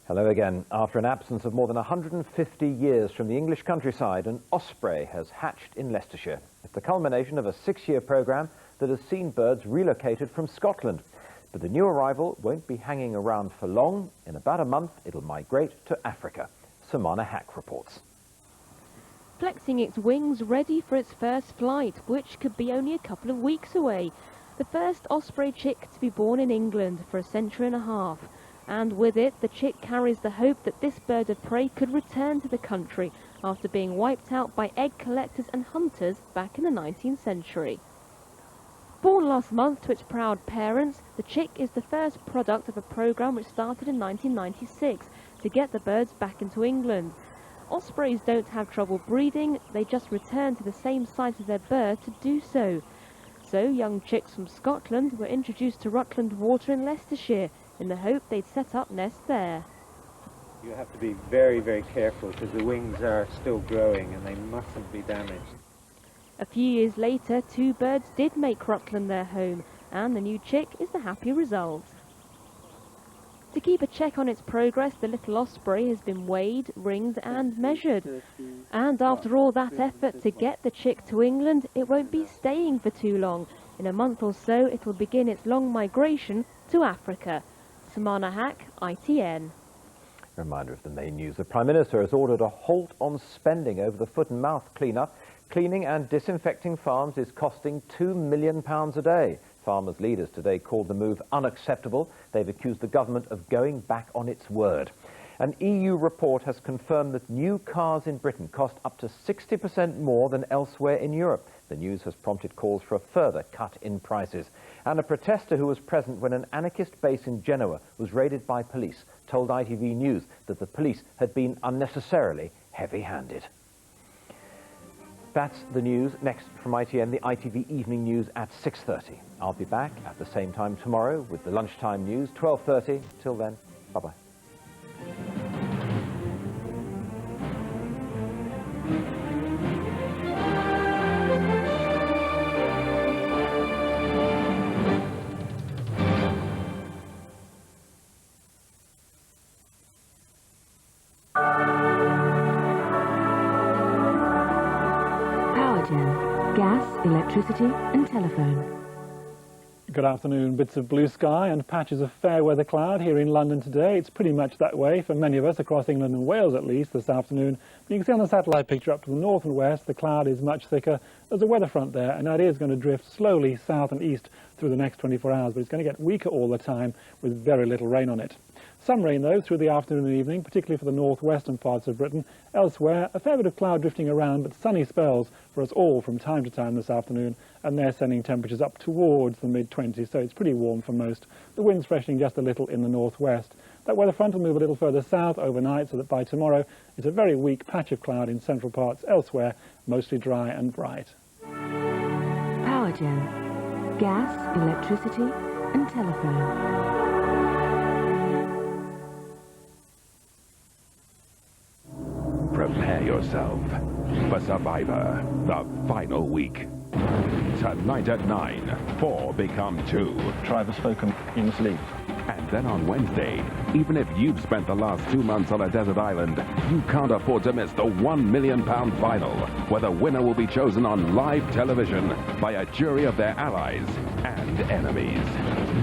Hello again. After an absence of more than 150 years from the English countryside, an osprey has hatched in Leicestershire. It's the culmination of a 6-year programme that has seen birds relocated from Scotland. But the new arrival won't be hanging around for long. In about a month, it'll migrate to Africa. Samana Hack reports. Flexing its wings ready for its first flight, which could be only a couple of weeks away. The first osprey chick to be born in England for a century and a half. And with it, the chick carries the hope that this bird of prey could return to the country after being wiped out by egg collectors and hunters back in the 19th century. Born last month to its proud parents, the chick is the first product of a programme which started in 1996 to get the birds back into England. Ospreys don't have trouble breeding, they just return to the same site as their birth to do so. So young chicks from Scotland were introduced to Rutland Water in Leicestershire in the hope they'd set up nests there. You have to be very, very careful because the wings are still growing and they mustn't be damaged. A few years later, 2 birds did make Rutland their home, and the new chick is the happy result. To keep a check on its progress, the little osprey has been weighed, ringed and measured. And after all that effort to get the chick to England, it won't be staying for too long. In a month or so, it will begin its long migration to Africa. Samana Hack, ITN. Reminder of the main news. The Prime Minister has ordered a halt on spending over the foot and mouth clean-up. Cleaning and disinfecting farms is costing £2 million a day. Farmers' leaders today called the move unacceptable. They've accused the government of going back on its word. An EU report has confirmed that new cars in Britain cost up to 60% more than elsewhere in Europe. The news has prompted calls for a further cut in prices. And a protester who was present when an anarchist base in Genoa was raided by police told ITV News that the police had been unnecessarily heavy-handed. That's the news. Next from ITN, the ITV Evening News at 6:30. I'll be back at the same time tomorrow with the Lunchtime News, 12:30. Till then, bye-bye. Gas, electricity and telephone. Good afternoon. Bits of blue sky and patches of fair weather cloud here in London today. It's pretty much that way for many of us across England and Wales at least this afternoon. But you can see on the satellite picture up to the north and west the cloud is much thicker. There's a weather front there and that is going to drift slowly south and east through the next 24 hours, but it's going to get weaker all the time with very little rain on it. Some rain, though, through the afternoon and evening, particularly for the northwestern parts of Britain. Elsewhere, a fair bit of cloud drifting around, but sunny spells for us all from time to time this afternoon, and they're sending temperatures up towards the mid-20s, so it's pretty warm for most. The wind's freshening just a little in the northwest. That weather front will move a little further south overnight, so that by tomorrow it's a very weak patch of cloud in central parts. Elsewhere, mostly dry and bright. Power gen. Gas, electricity and telephone. Prepare yourself for Survivor, the final week. Tonight at 9, 4 become 2. Driver spoken, you must leave. And then on Wednesday, even if you've spent the last 2 months on a desert island, you can't afford to miss the £1 million final, where the winner will be chosen on live television by a jury of their allies and enemies.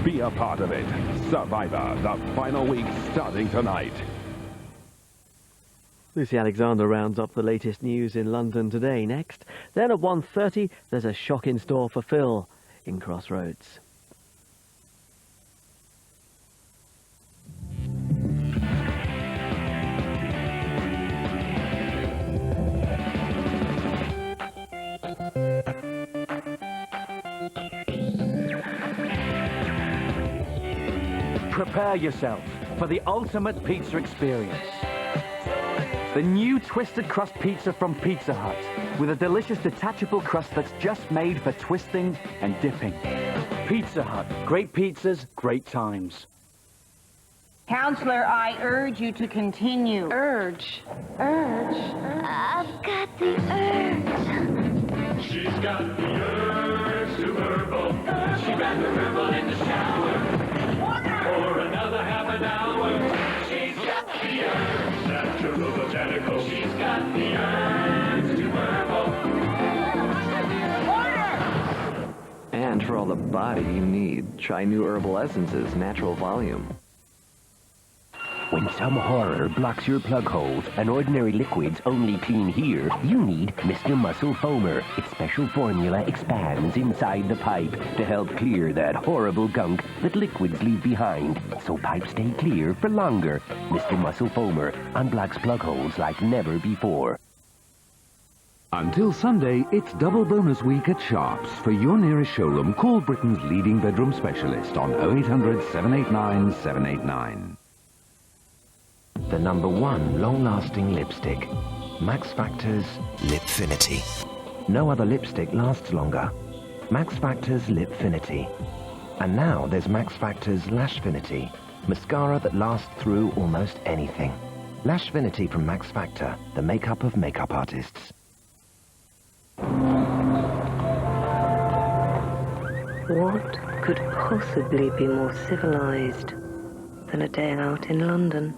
Be a part of it. Survivor, the final week starting tonight. Lucy Alexander rounds up the latest news in London today next. Then at 1:30, there's a shock in store for Phil in Crossroads. Prepare yourself for the ultimate pizza experience. The new twisted crust pizza from Pizza Hut, with a delicious detachable crust that's just made for twisting and dipping. Pizza Hut, great pizzas, great times. Counselor, I urge you to continue. Urge? I've got the urge. She's got the urge to herbal. She better herbal in the shower. For another half an hour. She's got the urge. Natural botanical. She's got the urge to herbal. And for all the body you need, try new herbal essences, natural volume. When some horror blocks your plug holes and ordinary liquids only clean here, you need Mr. Muscle Foamer. Its special formula expands inside the pipe to help clear that horrible gunk that liquids leave behind, so pipes stay clear for longer. Mr. Muscle Foamer unblocks plug holes like never before. Until Sunday, it's double bonus week at Sharps. For your nearest showroom, call Britain's leading bedroom specialist on 0800 789 789. The #1 long-lasting lipstick, Max Factor's Lipfinity. No other lipstick lasts longer. Max Factor's Lipfinity. And now there's Max Factor's Lashfinity, mascara that lasts through almost anything. Lashfinity from Max Factor, the makeup of makeup artists. What could possibly be more civilized than a day out in London?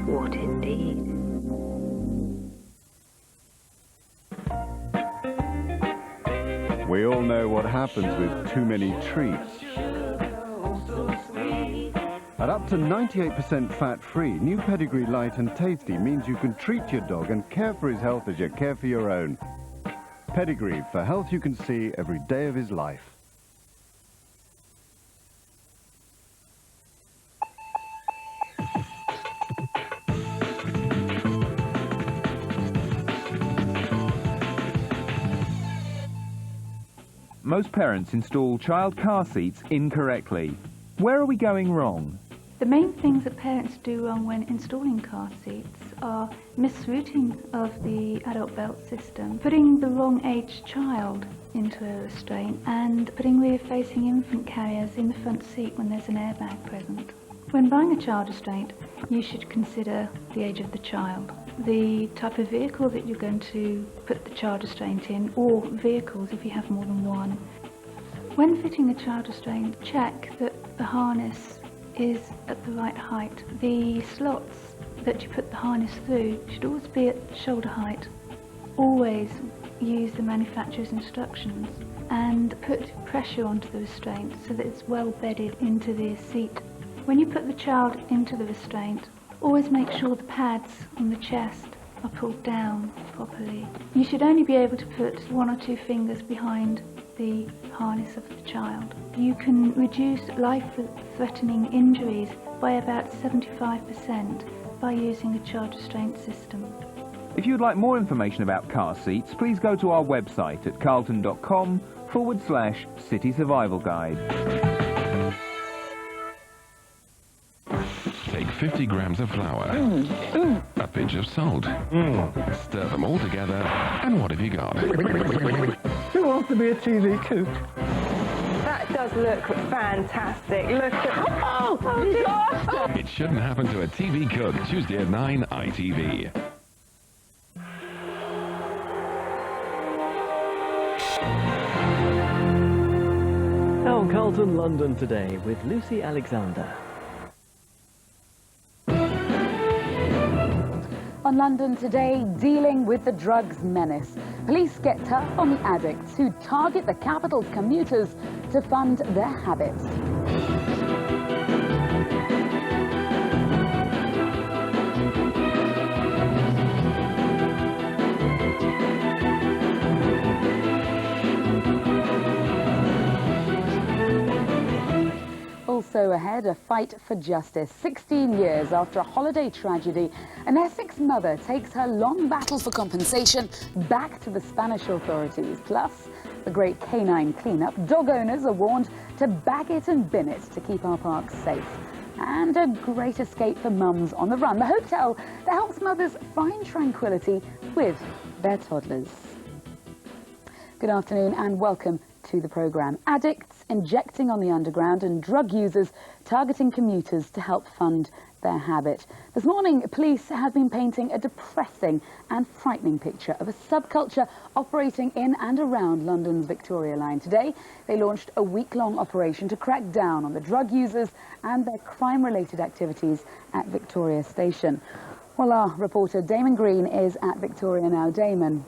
What indeed? We all know what happens with too many treats. At up to 98% fat-free, new Pedigree Light and Tasty means you can treat your dog and care for his health as you care for your own. Pedigree, for health you can see every day of his life. Most parents install child car seats incorrectly. Where are we going wrong? The main things that parents do wrong when installing car seats are misrouting of the adult belt system, putting the wrong age child into a restraint, and putting rear-facing infant carriers in the front seat when there's an airbag present. When buying a child restraint, you should consider the age of the child, the type of vehicle that you're going to put the child restraint in, or vehicles if you have more than one. When fitting a child restraint, check that the harness is at the right height. The slots that you put the harness through should always be at shoulder height. Always use the manufacturer's instructions and put pressure onto the restraint so that it's well bedded into the seat. When you put the child into the restraint, always make sure the pads on the chest are pulled down properly. You should only be able to put 1 or 2 fingers behind the harness of the child. You can reduce life-threatening injuries by about 75% by using a child restraint system. If you'd like more information about car seats, please go to our website at carlton.com/City Survival Guide. Take 50 grams of flour, a pinch of salt, stir them all together, and what have you got? Who wants to be a TV cook? That does look fantastic. Look at... Oh, disaster! It shouldn't happen to a TV cook. Tuesday at 9, ITV. Now on Carlton, London today with Lucy Alexander. On London today, dealing with the drugs menace. Police get tough on the addicts who target the capital's commuters to fund their habits. Also ahead, a fight for justice. 16 years after a holiday tragedy, an Essex mother takes her long battle for compensation back to the Spanish authorities. Plus, the great canine cleanup. Dog owners are warned to bag it and bin it to keep our parks safe. And a great escape for mums on the run. The hotel that helps mothers find tranquility with their toddlers. Good afternoon and welcome to the programme. Addicts injecting on the underground and drug users targeting commuters to help fund their habit. This morning, police have been painting a depressing and frightening picture of a subculture operating in and around London's Victoria line. Today, they launched a week-long operation to crack down on the drug users and their crime-related activities at Victoria Station. Well, our reporter Damon Green is at Victoria now. Damon.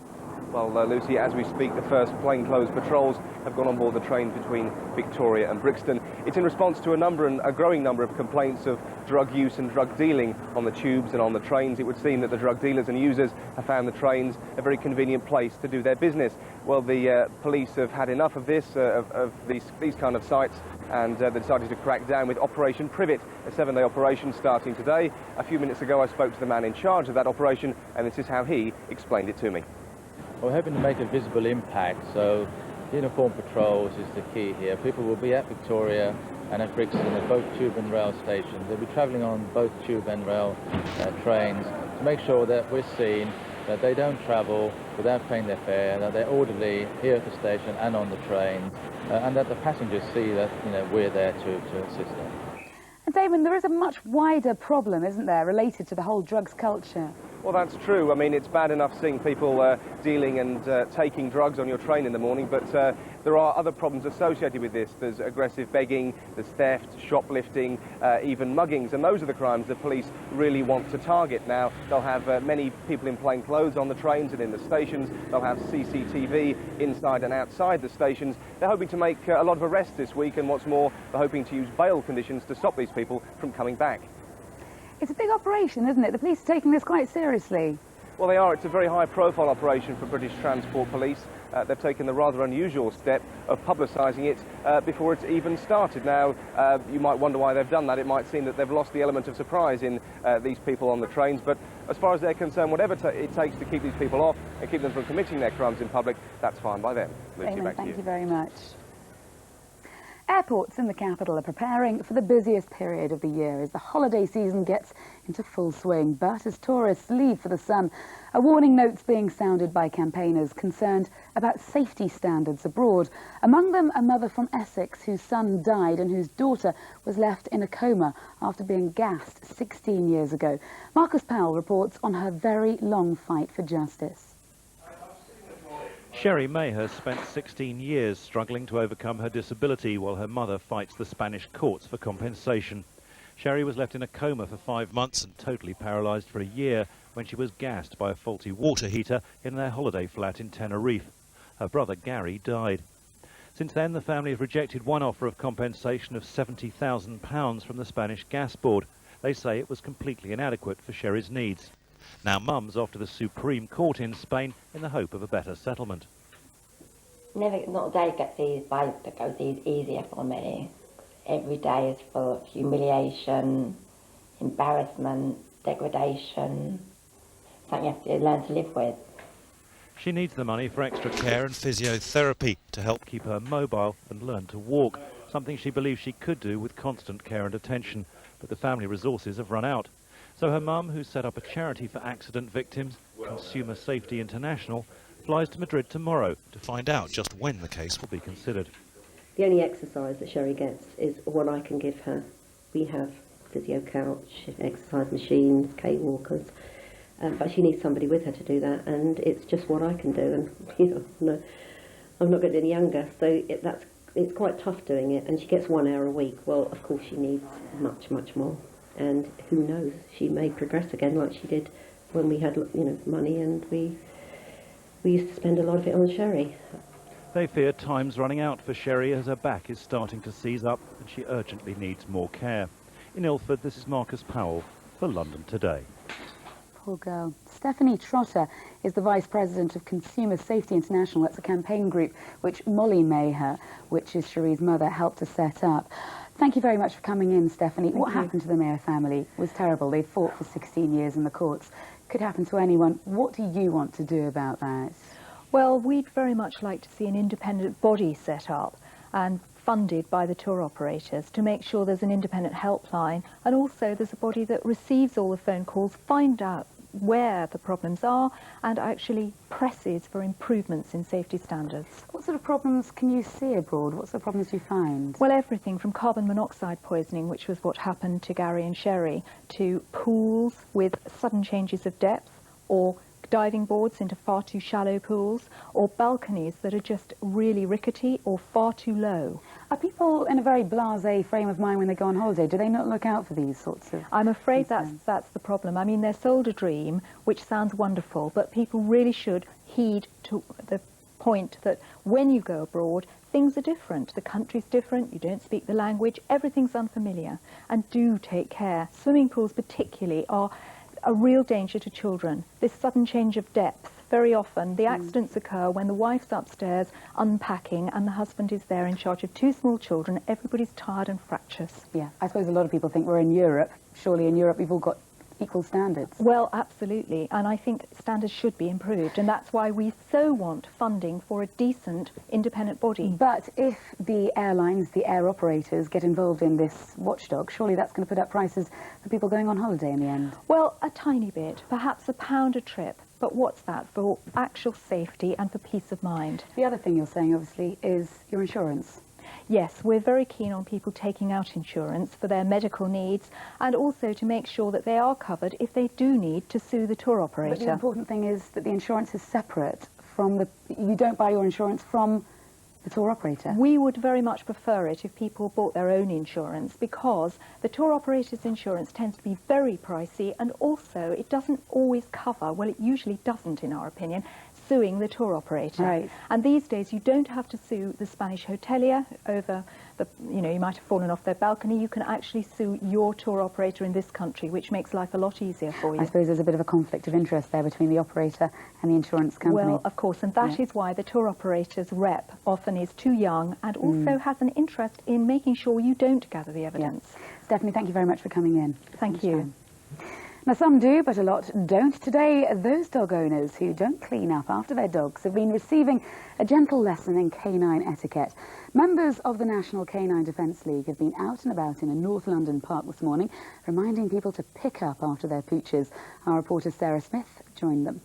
Well, Lucy, as we speak, the first plainclothes patrols have gone on board the train between Victoria and Brixton. It's in response to a growing number of complaints of drug use and drug dealing on the tubes and on the trains. It would seem that the drug dealers and users have found the trains a very convenient place to do their business. Well, the police have had enough of this, of these kind of sites, and they decided to crack down with Operation Privet, a 7-day operation starting today. A few minutes ago, I spoke to the man in charge of that operation, and this is how he explained it to me. We're hoping to make a visible impact, so uniform patrols is the key here. People will be at Victoria and at Brixton at both tube and rail stations. They'll be travelling on both tube and rail trains to make sure that we're seen, that they don't travel without paying their fare, that they're orderly here at the station and on the trains, and that the passengers see that we're there to assist them. And Damon, there is a much wider problem, isn't there, related to the whole drugs culture? Well, that's true. I mean, it's bad enough seeing people dealing and taking drugs on your train in the morning, but there are other problems associated with this. There's aggressive begging, there's theft, shoplifting, even muggings, and those are the crimes the police really want to target. Now, they'll have many people in plain clothes on the trains and in the stations. They'll have CCTV inside and outside the stations. They're hoping to make a lot of arrests this week, and what's more, they're hoping to use bail conditions to stop these people from coming back. It's a big operation, isn't it? The police are taking this quite seriously. Well, they are. It's a very high-profile operation for British Transport Police. They've taken the rather unusual step of publicising it before it's even started. Now, you might wonder why they've done that. It might seem that they've lost the element of surprise in these people on the trains, but as far as they're concerned, whatever it takes to keep these people off and keep them from committing their crimes in public, that's fine by them. Lucy, back to you. Thank you very much. Airports in the capital are preparing for the busiest period of the year as the holiday season gets into full swing. But as tourists leave for the sun, a warning note's being sounded by campaigners concerned about safety standards abroad. Among them, a mother from Essex whose son died and whose daughter was left in a coma after being gassed 16 years ago. Marcus Powell reports on her very long fight for justice. Sherry May has spent 16 years struggling to overcome her disability while her mother fights the Spanish courts for compensation. Sherry was left in a coma for 5 months and totally paralysed for a year when she was gassed by a faulty water heater in their holiday flat in Tenerife. Her brother Gary died. Since then, the family have rejected one offer of compensation of £70,000 from the Spanish Gas Board. They say it was completely inadequate for Sherry's needs. Now Mum's off to the Supreme Court in Spain in the hope of a better settlement. Not a day that goes easier for me. Every day is full of humiliation, embarrassment, degradation, something you have to learn to live with. She needs the money for extra care and physiotherapy to help keep her mobile and learn to walk, something she believes she could do with constant care and attention, but the family resources have run out. So her mum, who set up a charity for accident victims, Consumer Safety International, flies to Madrid tomorrow to find out just when the case will be considered. The only exercise that Sherry gets is what I can give her. We have physio couch, exercise machines, K-walkers, but she needs somebody with her to do that, and it's just what I can do, and I'm not getting any younger, so it's quite tough doing it, and she gets 1 hour a week. Well, of course she needs much, much more. And who knows, she may progress again like she did when we had, money, and we used to spend a lot of it on Sherry. They fear time's running out for Sherry as her back is starting to seize up and she urgently needs more care. In Ilford, this is Marcus Powell for London Today. Poor girl. Stephanie Trotter is the Vice President of Consumer Safety International. That's a campaign group which Molly Maher, which is Sherry's mother, helped to set up. Thank you very much for coming in, Stephanie. What happened to the Maher family was terrible. They fought for 16 years in the courts. Could happen to anyone. What do you want to do about that? Well, we'd very much like to see an independent body set up and funded by the tour operators to make sure there's an independent helpline, and also there's a body that receives all the phone calls, find out where the problems are, and actually presses for improvements in safety standards. What sort of problems can you see abroad? What sort of problems do you find? Well, everything from carbon monoxide poisoning, which was what happened to Gary and Sherry, to pools with sudden changes of depth, or diving boards into far too shallow pools, or balconies that are just really rickety or far too low. Are people in a very blasé frame of mind when they go on holiday? Do they not look out for these sorts of I'm afraid concerns? that's the problem. I mean, they're sold a dream, which sounds wonderful, but people really should heed to the point that when you go abroad, things are different. The country's different, you don't speak the language, everything's unfamiliar. And do take care. Swimming pools particularly are a real danger to children. This sudden change of depth, very often the accidents occur when the wife's upstairs unpacking and the husband is there in charge of 2 small children. Everybody's tired and fractious. Yeah, I suppose a lot of people think we're in Europe. Surely in Europe we've all got equal standards. Well, absolutely, and I think standards should be improved, and that's why we so want funding for a decent independent body. But if the airlines, the air operators get involved in this watchdog, surely that's going to put up prices for people going on holiday in the end. Well, a tiny bit, perhaps £1 a trip, but what's that for actual safety and for peace of mind? The other thing you're saying, obviously, is your insurance. Yes, we're very keen on people taking out insurance for their medical needs and also to make sure that they are covered if they do need to sue the tour operator. But the important thing is that the insurance is separate from the... You don't buy your insurance from the tour operator. We would very much prefer it if people bought their own insurance, because the tour operator's insurance tends to be very pricey, and also it doesn't always cover, well, it usually doesn't in our opinion, suing the tour operator. Right. And these days you don't have to sue the Spanish hotelier over the, you know, you might have fallen off their balcony. You can actually sue your tour operator in this country, which makes life a lot easier for you. I suppose there's a bit of a conflict of interest there between the operator and the insurance company. Well, of course, and that is why the tour operator's rep often is too young and also has an interest in making sure you don't gather the evidence. Stephanie, thank you very much for coming in. Thank you. Now, some do, but a lot don't. Today, those dog owners who don't clean up after their dogs have been receiving a gentle lesson in canine etiquette. Members of the National Canine Defence League have been out and about in a North London park this morning, reminding people to pick up after their pooches. Our reporter Sarah Smith joined them.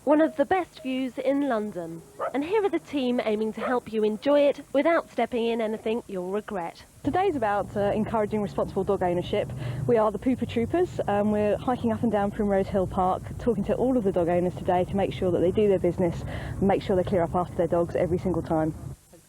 One of the best views in London. And here are the team aiming to help you enjoy it without stepping in anything you'll regret. Today's about encouraging responsible dog ownership. We are the Pooper Troopers. We're hiking up and down Primrose Hill Park, talking to all of the dog owners today to make sure that they do their business, make sure they clear up after their dogs every single time.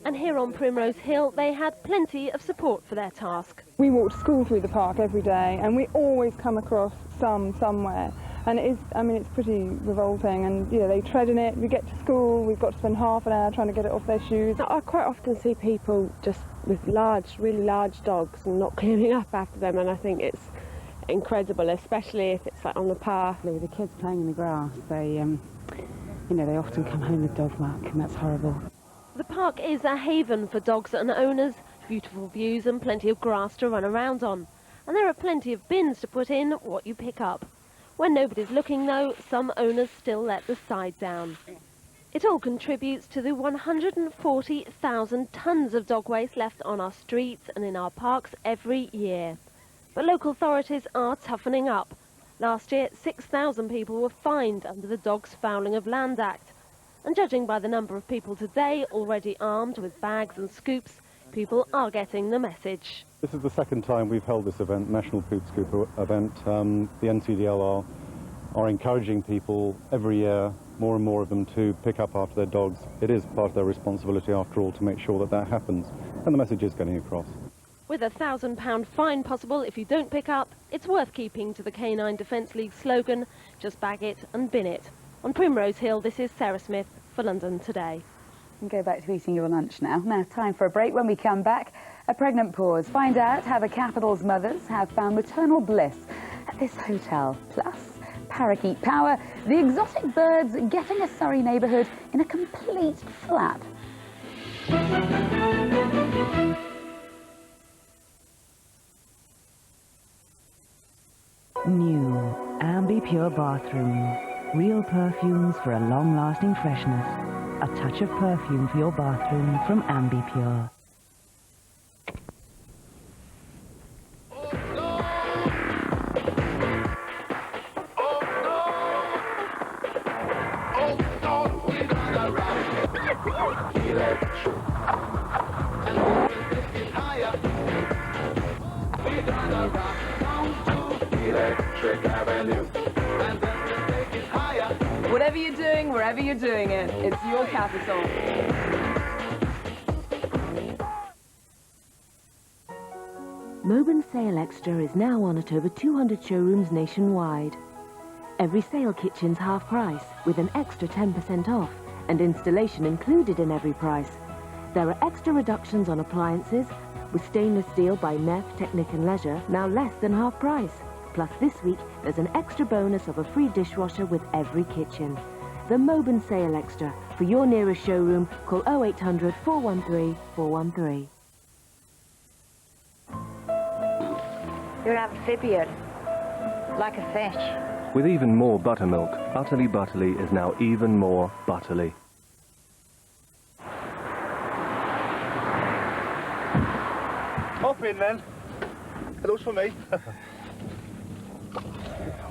And here on Primrose Hill, they had plenty of support for their task. We walk to school through the park every day, and we always come across somewhere. And it is, I mean, it's pretty revolting, and, you know, they tread in it. We get to school, we've got to spend half an hour trying to get it off their shoes. I quite often see people just with really large dogs and not cleaning up after them, and I think it's incredible, especially if it's like on the path. The kids playing in the grass, they, you know, they often come home with dog muck, and that's horrible. The park is a haven for dogs and owners, beautiful views and plenty of grass to run around on. And there are plenty of bins to put in what you pick up. When nobody's looking, though, some owners still let the side down. It all contributes to the 140,000 tonnes of dog waste left on our streets and in our parks every year. But local authorities are toughening up. Last year, 6,000 people were fined under the Dogs Fouling of Land Act. And judging by the number of people today already armed with bags and scoops, people are getting the message. This is the second time we've held this event, National Poop Scooper event. The NCDL are encouraging people every year, more and more of them, to pick up after their dogs. It is part of their responsibility, after all, to make sure that that happens. And the message is getting across. With a £1,000 fine possible if you don't pick up, it's worth keeping to the Canine Defence League slogan, just bag it and bin it. On Primrose Hill, this is Sarah Smith for London Today. And go back to eating your lunch now. Now, time for a break. When we come back, a pregnant pause. Find out how the capital's mothers have found maternal bliss at this hotel. Plus, parakeet power, the exotic birds getting a Surrey neighbourhood in a complete flap. New Ambi Pure Bathroom. Real perfumes for a long-lasting freshness. A touch of perfume for your bathroom from Ambi Pure. Whatever you're doing, wherever you're doing it, it's your capital. Moban Sale Extra is now on at over 200 showrooms nationwide. Every sale kitchen's half price, with an extra 10% off, and installation included in every price. There are extra reductions on appliances, with stainless steel by Neff, Technic and Leisure now less than half price. Plus this week, there's an extra bonus of a free dishwasher with every kitchen. The Moban Sale Extra. For your nearest showroom, call 0800 413 413. You're an amphibian, like a fish. With even more buttermilk, Utterly Butterly is now even more butterly. Hop in then. It looks for me.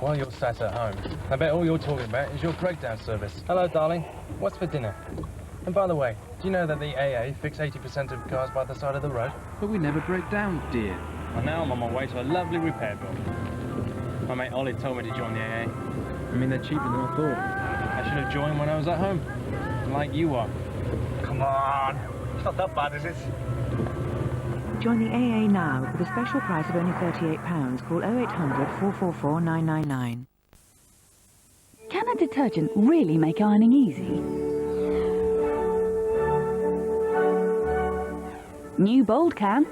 While you're sat at home, I bet all you're talking about is your breakdown service. Hello, darling. What's for dinner? And by the way, Do you know that the AA fix 80% of cars by the side of the road? But we never break down, dear. Well, now I'm on my way to a lovely repair bill. My mate Ollie told me to join the AA. I mean, they're cheaper than I thought. I should have joined when I was at home, like you are. Come on, it's not that bad, is it? Join the AA now with a special price of only £38. Call 0800 444 999. Can a detergent really make ironing easy? New Bold can.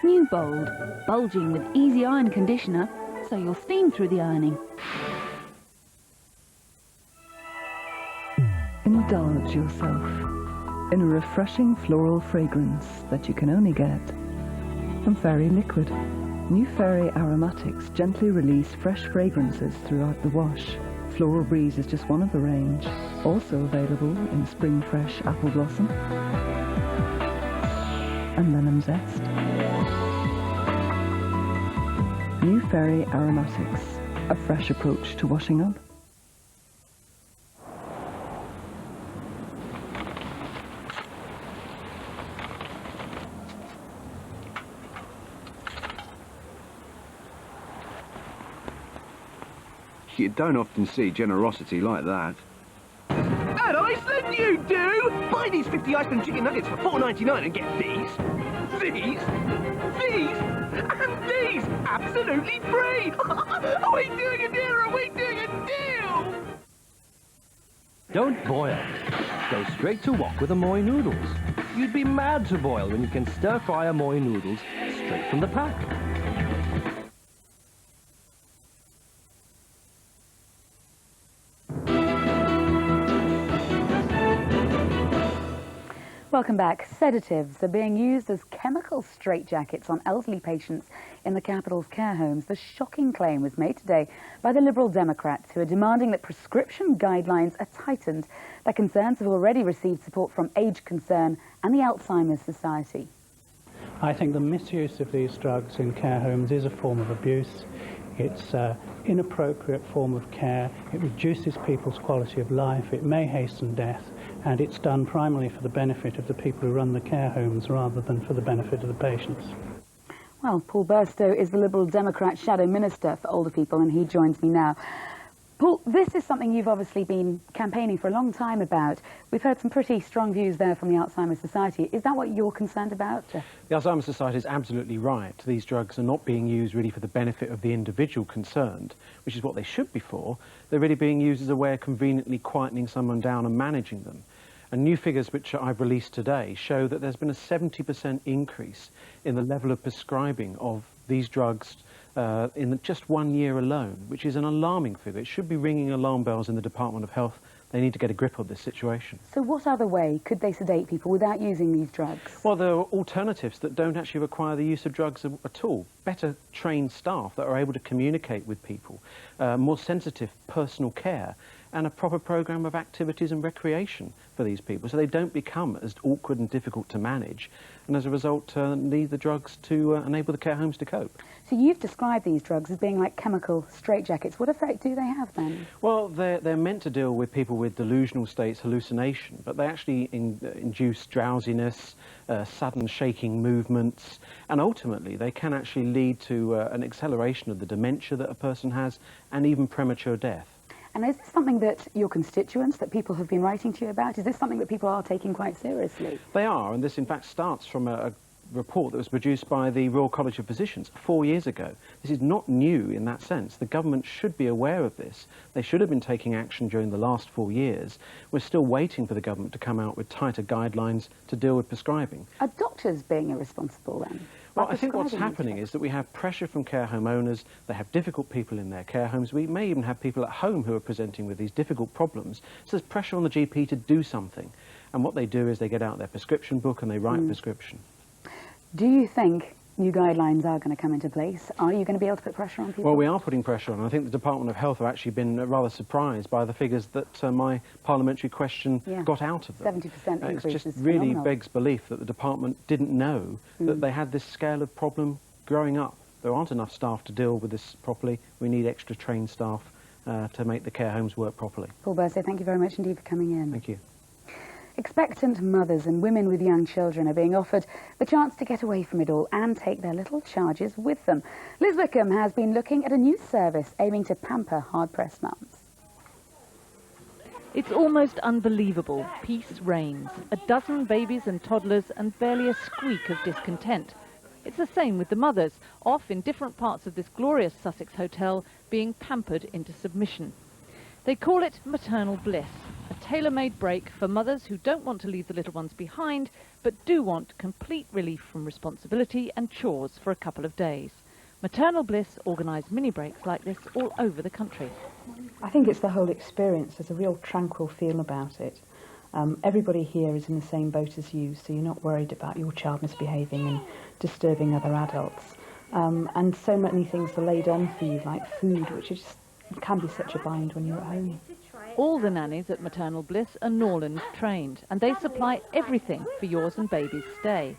New Bold, bulging with easy iron conditioner, so you'll steam through the ironing. Indulge yourself in a refreshing floral fragrance that you can only get from Fairy Liquid. New Fairy Aromatics gently release fresh fragrances throughout the wash. Floral Breeze is just one of the range, also available in Spring Fresh Apple Blossom and Lemon Zest. New Fairy Aromatics, a fresh approach to washing up. You don't often see generosity like that. And I said you do! Buy these 50 ice cream chicken nuggets for $4.99 and get these, and these absolutely free! Are we doing a deal or are we doing a deal? Don't boil. Go straight to wok with Amoy noodles. You'd be mad to boil when you can stir-fry Amoy noodles straight from the pack. Welcome back. Sedatives are being used as chemical straitjackets on elderly patients in the capital's care homes. The shocking claim was made today by the Liberal Democrats, who are demanding that prescription guidelines are tightened. Their concerns have already received support from Age Concern and the Alzheimer's Society. I think the misuse of these drugs in care homes is a form of abuse. It's an inappropriate form of care. It reduces people's quality of life. It may hasten death. And it's done primarily for the benefit of the people who run the care homes rather than for the benefit of the patients. Well, Paul Burstow is the Liberal Democrat Shadow Minister for Older People, and he joins me now. Paul, this is something you've obviously been campaigning for a long time about. We've heard some pretty strong views there from the Alzheimer's Society. Is that what you're concerned about? The Alzheimer's Society is absolutely right. These drugs are not being used really for the benefit of the individual concerned, which is what they should be for. They're really being used as a way of conveniently quietening someone down and managing them. And new figures which I've released today show that there's been a 70% increase in the level of prescribing of these drugs in just 1 year alone, which is an alarming figure. It should be ringing alarm bells in the Department of Health. They need to get a grip of this situation. So what other way could they sedate people without using these drugs? Well, there are alternatives that don't actually require the use of drugs at all. Better trained staff that are able to communicate with people, more sensitive personal care, and a proper programme of activities and recreation for these people, so they don't become as awkward and difficult to manage, and as a result need the drugs to enable the care homes to cope. So you've described these drugs as being like chemical straitjackets. What effect do they have then? Well, they're meant to deal with people with delusional states, hallucination, but they actually induce drowsiness, sudden shaking movements, and ultimately they can actually lead to an acceleration of the dementia that a person has, and even premature death. And is this something that your constituents, that people have been writing to you about? Is this something that people are taking quite seriously? They are, and this in fact starts from a report that was produced by the Royal College of Physicians 4 years ago. This is not new in that sense. The government should be aware of this. They should have been taking action during the last 4 years. We're still waiting for the government to come out with tighter guidelines to deal with prescribing. Are doctors being irresponsible then? Well, I think what's happening is that we have pressure from care home owners. They have difficult people in their care homes. We may even have people at home who are presenting with these difficult problems. So there's pressure on the GP to do something. And what they do is they get out their prescription book and they write a prescription. Do you think new guidelines are going to come into place? Are you going to be able to put pressure on people? Well, we are putting pressure on. I think the Department of Health have actually been rather surprised by the figures that my parliamentary question got out of them. 70% increase It just is really phenomenal. begs belief that the department didn't know that they had this scale of problem growing up. There aren't enough staff to deal with this properly. We need extra trained staff to make the care homes work properly. Paul Bursay, thank you very much indeed for coming in. Thank you. Expectant mothers and women with young children are being offered the chance to get away from it all and take their little charges with them. Liz Wickham has been looking at a new service aiming to pamper hard-pressed mums. It's almost unbelievable. Peace reigns. A dozen babies and toddlers and barely a squeak of discontent. It's the same with the mothers, off in different parts of this glorious Sussex hotel, being pampered into submission. They call it maternal bliss, a tailor-made break for mothers who don't want to leave the little ones behind, but do want complete relief from responsibility and chores for a couple of days. Maternal Bliss organise mini breaks like this all over the country. I think it's the whole experience. There's a real tranquil feel about it. Everybody here is in the same boat as you, so you're not worried about your child misbehaving and disturbing other adults. And so many things are laid on for you, like food, which is can be such a bind when you're at home. All the nannies at Maternal Bliss are Norland trained, and they supply everything for yours and baby's stay.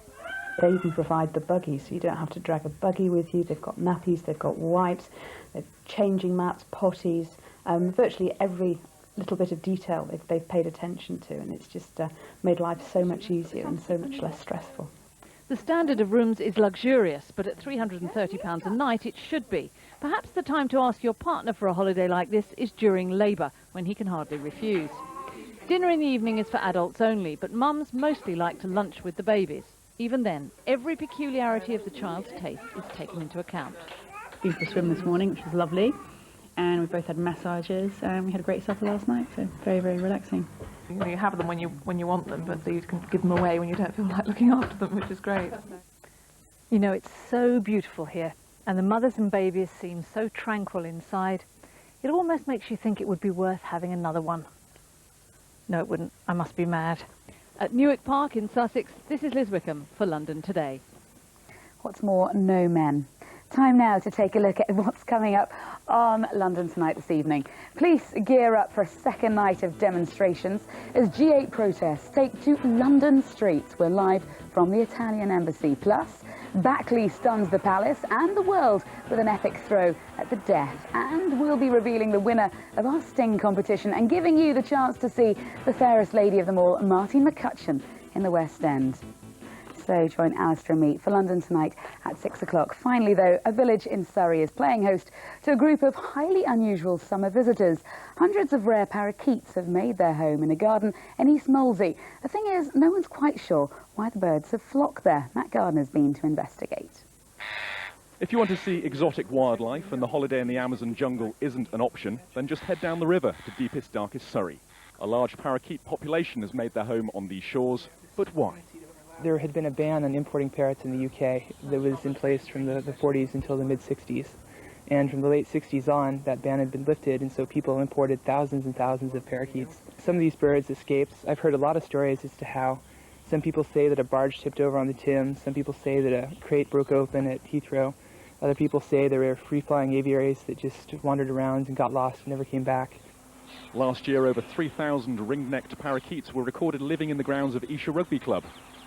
They even provide the buggy, so you don't have to drag a buggy with you. They've got nappies, they've got wipes, they've changing mats, potties, virtually every little bit of detail they've paid attention to, and it's just made life so much easier and so much less stressful. The standard of rooms is luxurious, but at £330 a night it should be. Perhaps the time to ask your partner for a holiday like this is during labour, when he can hardly refuse. Dinner in the evening is for adults only, but mums mostly like to lunch with the babies. Even then, every peculiarity of the child's taste is taken into account. Been for a swim this morning, which was lovely, and we both had massages, and we had a great supper last night, so very, very relaxing. You have them when you want them, but you can give them away when you don't feel like looking after them, which is great. You know, it's so beautiful here, and the mothers and babies seem so tranquil inside. It almost makes you think it would be worth having another one. No, it wouldn't. I must be mad. At Newark Park in Sussex, this is Liz Wickham for London Today. What's more, no men. Time now to take a look at what's coming up on London Tonight this evening. Police gear up for a second night of demonstrations as G8 protests take to London streets. We're live from the Italian embassy. Plus, Backley stuns the palace and the world with an epic throw at the death. And we'll be revealing the winner of our Sting competition and giving you the chance to see the fairest lady of them all, Martine McCutcheon, in the West End. So join Alistair and me for London Tonight at 6 o'clock. Finally, though, a village in Surrey is playing host to a group of highly unusual summer visitors. Hundreds of rare parakeets have made their home in a garden in East Molesey. The thing is, no one's quite sure why the birds have flocked there. Matt Gardner's been to investigate. If you want to see exotic wildlife and the holiday in the Amazon jungle isn't an option, then just head down the river to deepest, darkest Surrey. A large parakeet population has made their home on these shores, but why? There had been a ban on importing parrots in the UK that was in place from the 40s until the mid-60s. And from the late 60s on, that ban had been lifted, and so people imported thousands and thousands of parakeets. Some of these birds escaped. I've heard a lot of stories as to how some people say that a barge tipped over on the Thames, some people say that a crate broke open at Heathrow, other people say there were free-flying aviaries that just wandered around and got lost and never came back. Last year, over 3,000 ring-necked parakeets were recorded living in the grounds of Esher Rugby Club.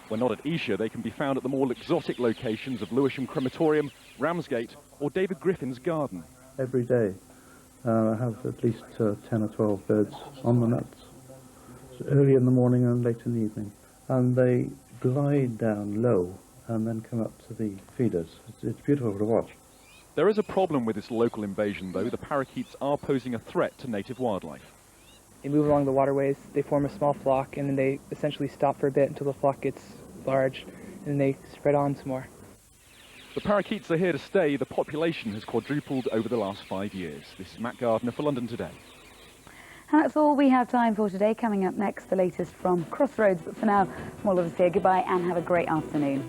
When not at Esher, they can be found at the more exotic locations of Lewisham Crematorium, Ramsgate or David Griffin's garden. Every day I have at least 10 or 12 birds on the nuts, early in the morning and late in the evening. And they glide down low and then come up to the feeders. It's beautiful to watch. There is a problem with this local invasion, though. The parakeets are posing a threat to native wildlife. They move along the waterways, they form a small flock, and then they essentially stop for a bit until the flock gets large, and then they spread on some more. The parakeets are here to stay. The population has quadrupled over the last 5 years. This is Matt Gardner for London Today. And that's all we have time for today. Coming up next, the latest from Crossroads. But for now, from all of us here, goodbye and have a great afternoon.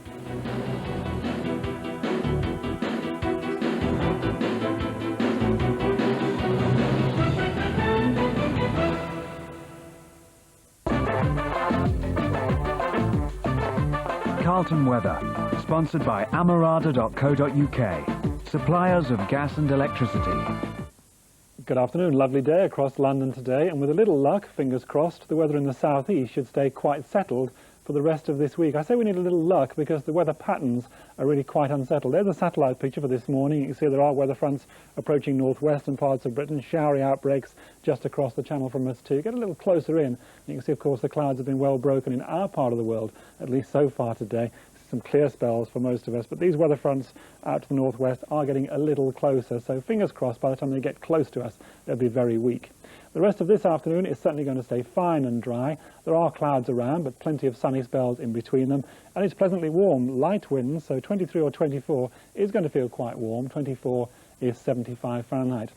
Carlton Weather, sponsored by amarada.co.uk, suppliers of gas and electricity. Good afternoon. Lovely day across London today, and with a little luck, fingers crossed, the weather in the southeast should stay quite settled for the rest of this week. I say we need a little luck because the weather patterns are really quite unsettled. There's a satellite picture for this morning. You can see there are weather fronts approaching northwestern parts of Britain, showery outbreaks just across the channel from us too. Get a little closer in. You can see, of course, the clouds have been well broken in our part of the world, at least so far today. Some clear spells for most of us, but these weather fronts out to the northwest are getting a little closer, so fingers crossed by the time they get close to us, they'll be very weak. The rest of this afternoon is certainly going to stay fine and dry. There are clouds around, but plenty of sunny spells in between them. And it's pleasantly warm, light winds, so 23 or 24 is going to feel quite warm. 24 is 75 Fahrenheit.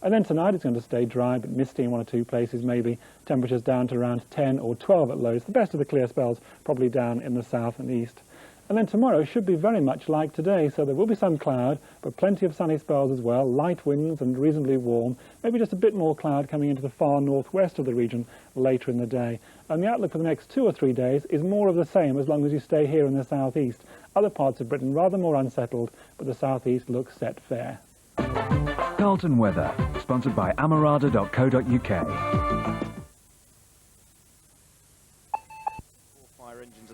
And then tonight it's going to stay dry, but misty in one or two places maybe. Temperatures down to around 10 or 12 at lows. The best of the clear spells probably down in the south and east. And then tomorrow should be very much like today, so there will be some cloud, but plenty of sunny spells as well, light winds and reasonably warm, maybe just a bit more cloud coming into the far northwest of the region later in the day. And the outlook for the next 2 or 3 days is more of the same as long as you stay here in the southeast. Other parts of Britain rather more unsettled, but the southeast looks set fair. Carlton Weather, sponsored by amarada.co.uk.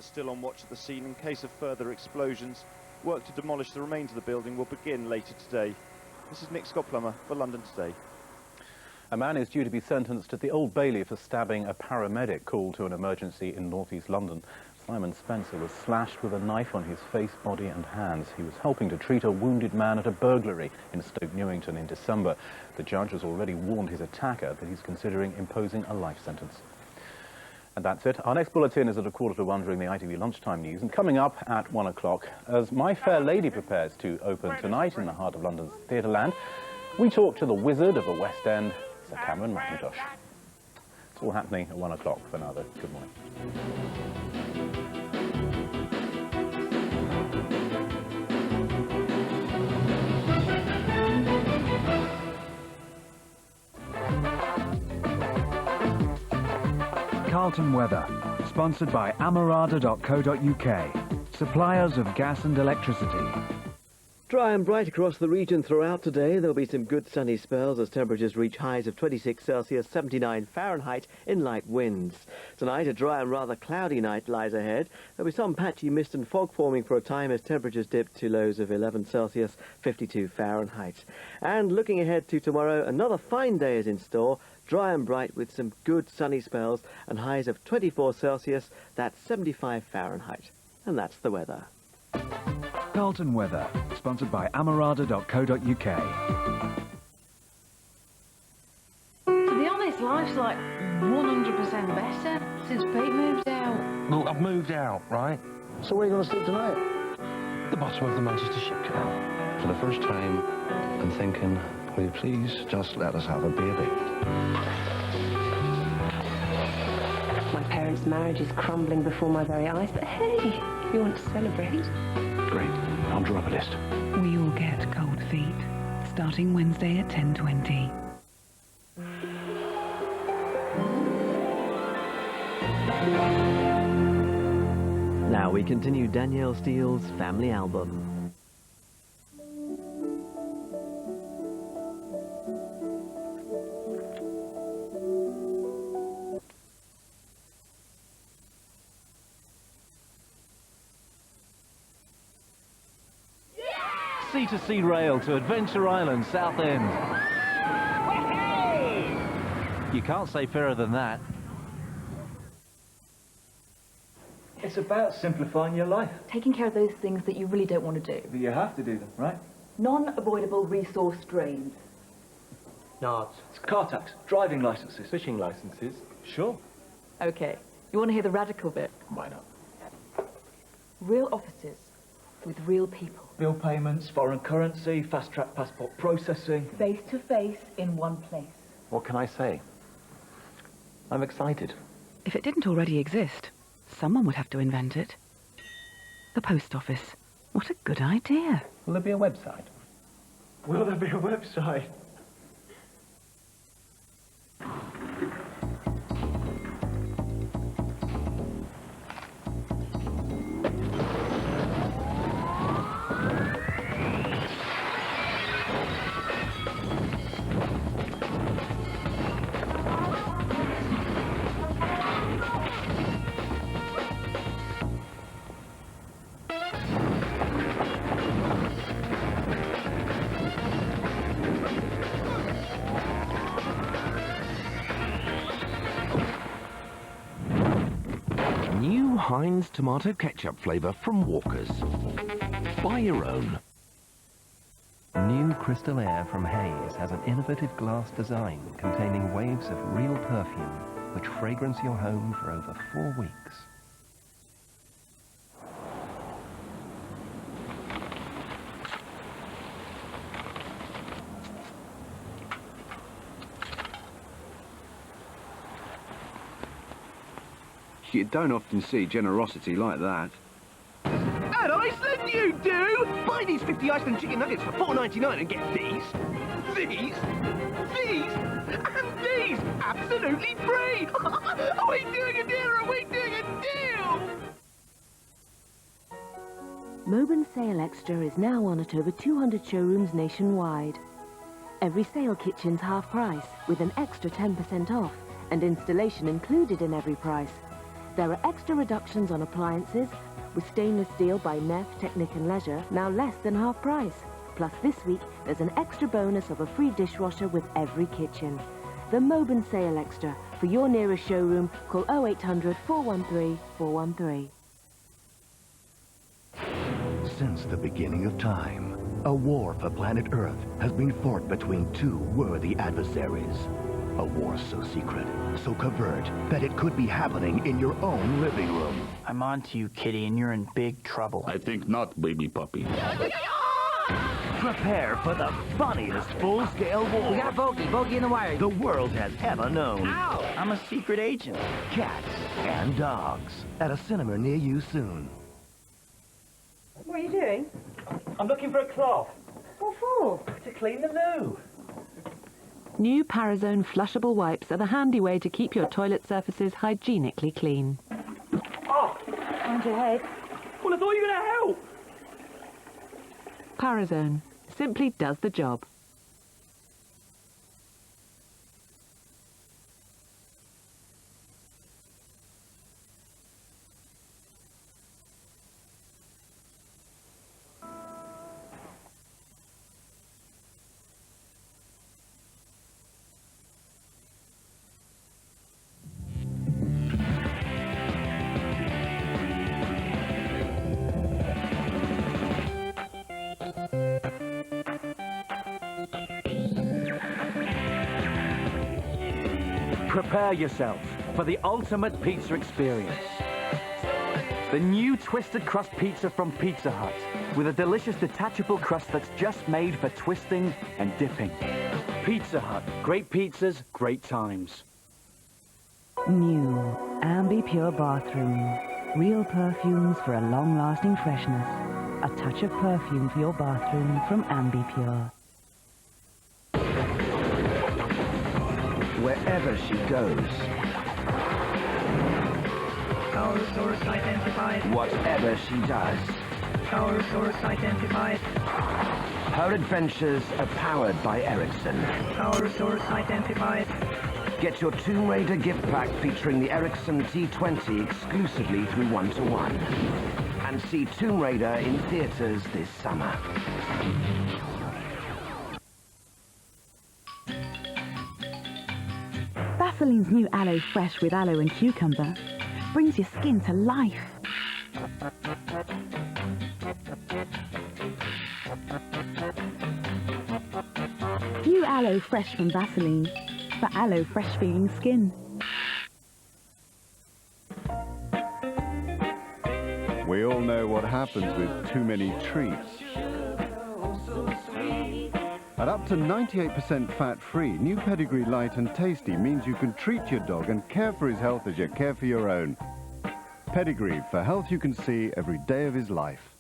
Still on watch at the scene in case of further explosions. Work to demolish the remains of the building will begin later today. This is Nick Scott-Plummer for London Today. A man is due to be sentenced at the Old Bailey for stabbing a paramedic called to an emergency in northeast London. Simon Spencer was slashed with a knife on his face, body and hands. He was helping to treat a wounded man at a burglary in Stoke Newington in December. The judge has already warned his attacker that he's considering imposing a life sentence. And that's it. Our next bulletin is at 1:15 during the ITV Lunchtime News. And coming up at 1 o'clock, as My Fair Lady prepares to open tonight in the heart of London's Theatreland, we talk to the wizard of the West End, Sir Cameron Mackintosh. It's all happening at 1 o'clock for now, though. Good morning. Carlton Weather, sponsored by amarada.co.uk, suppliers of gas and electricity. Dry and bright across the region throughout today. There'll be some good sunny spells as temperatures reach highs of 26 Celsius, 79 Fahrenheit in light winds. Tonight, a dry and rather cloudy night lies ahead. There'll be some patchy mist and fog forming for a time as temperatures dip to lows of 11 Celsius, 52 Fahrenheit. And looking ahead to tomorrow, another fine day is in store. Dry and bright with some good sunny spells and highs of 24 Celsius, that's 75 Fahrenheit. And that's the weather. Carlton Weather, sponsored by amarada.co.uk. To be honest, life's like 100% better since Pete moved out. Well, I've moved out, right? So where are you going to sleep tonight? The bottom of the Manchester Ship Canal. For the first time, I'm thinking, will you please just let us have a baby? My parents' marriage is crumbling before my very eyes, but hey, if you want to celebrate. Great. I'll draw up a list. We all get cold feet, starting Wednesday at 10:20. Now we continue Danielle Steele's family album. C2C rail to Adventure Island, Southend. You can't say fairer than that. It's about simplifying your life. Taking care of those things that you really don't want to do. But you have to do them, right? Non-avoidable resource drains. Nards. It's car tax, driving licenses. Fishing licenses. Sure. Okay, you want to hear the radical bit? Why not? Real offices with real people. Bill payments, foreign currency, fast-track passport processing. Face-to-face in one place. What can I say? I'm excited. If it didn't already exist, someone would have to invent it. The post office. What a good idea. Will there be a website? Will there be a website? New Heinz tomato ketchup flavour from Walker's. Buy your own. New Crystal Air from Hayes has an innovative glass design containing waves of real perfume, which fragrance your home for over 4 weeks. You don't often see generosity like that. At Iceland you do! Buy these 50 Iceland chicken nuggets for $4.99 and get these, and these absolutely free! Are we doing a deal or are we doing a deal? Moban Sale Extra is now on at over 200 showrooms nationwide. Every sale kitchen's half price, with an extra 10% off, and installation included in every price. There are extra reductions on appliances, with stainless steel by Neff, Technic and Leisure now less than half price. Plus this week, there's an extra bonus of a free dishwasher with every kitchen. The Moban Sale Extra. For your nearest showroom, call 0800 413 413. Since the beginning of time, a war for planet Earth has been fought between two worthy adversaries. A war so secret, so covert, that it could be happening in your own living room. I'm on to you, kitty, and you're in big trouble. I think not, baby puppy. Prepare for the funniest full-scale war. We got a bogey in the wire. The world has ever known. Ow! I'm a secret agent. Cats and dogs. At a cinema near you soon. What are you doing? I'm looking for a cloth. What for? To clean the loo. New Parazone flushable wipes are the handy way to keep your toilet surfaces hygienically clean. Oh! On your head. Well, I thought you were going to help. Parazone simply does the job. Prepare yourself for the ultimate pizza experience. The new Twisted Crust Pizza from Pizza Hut, with a delicious detachable crust that's just made for twisting and dipping. Pizza Hut, great pizzas, great times. New Ambi Pure Bathroom. Real perfumes for a long-lasting freshness. A touch of perfume for your bathroom from Ambi Pure. Wherever she goes. Power source identified. Whatever she does. Power source identified. Her adventures are powered by Ericsson. Power source identified. Get your Tomb Raider gift pack featuring the Ericsson T20 exclusively through 1-to-1. And see Tomb Raider in theaters this summer. Vaseline's new Aloe Fresh with aloe and cucumber brings your skin to life. New Aloe Fresh from Vaseline for aloe fresh feeling skin. We all know what happens with too many treats. At up to 98% fat-free, new Pedigree Light and Tasty means you can treat your dog and care for his health as you care for your own. Pedigree, for health you can see every day of his life.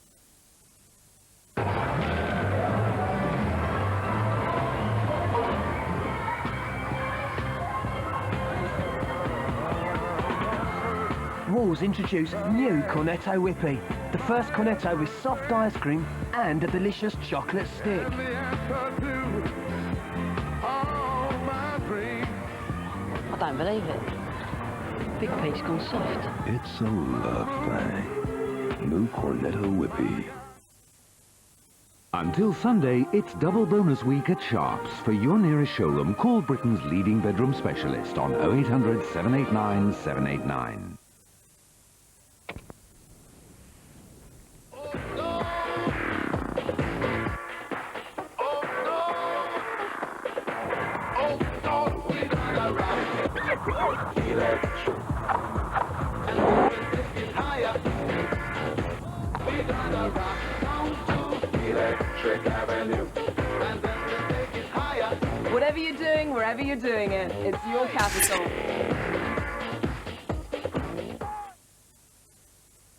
Walls introduce new Cornetto Whippy. The first Cornetto with soft ice cream and a delicious chocolate stick. I don't believe it. Big piece gone soft. It's a love thing. New Cornetto Whippy. Until Sunday, it's double bonus week at Sharps. For your nearest showroom, call Britain's leading bedroom specialist on 0800 789 789. Whatever you're doing, wherever you're doing it, it's your capital.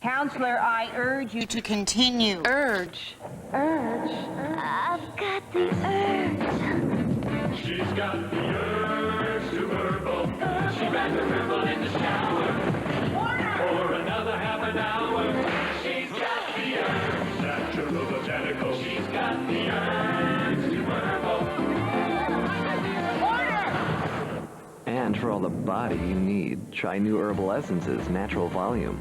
Counselor, I urge you to continue. Urge. I've got the urge. She's got the urge to burble. She ran the dribble in the shower. For another half an hour. She's got the urge. Natural botanical. She's got the urge to burble. And for all the body you need, try new Herbal Essences Natural Volume.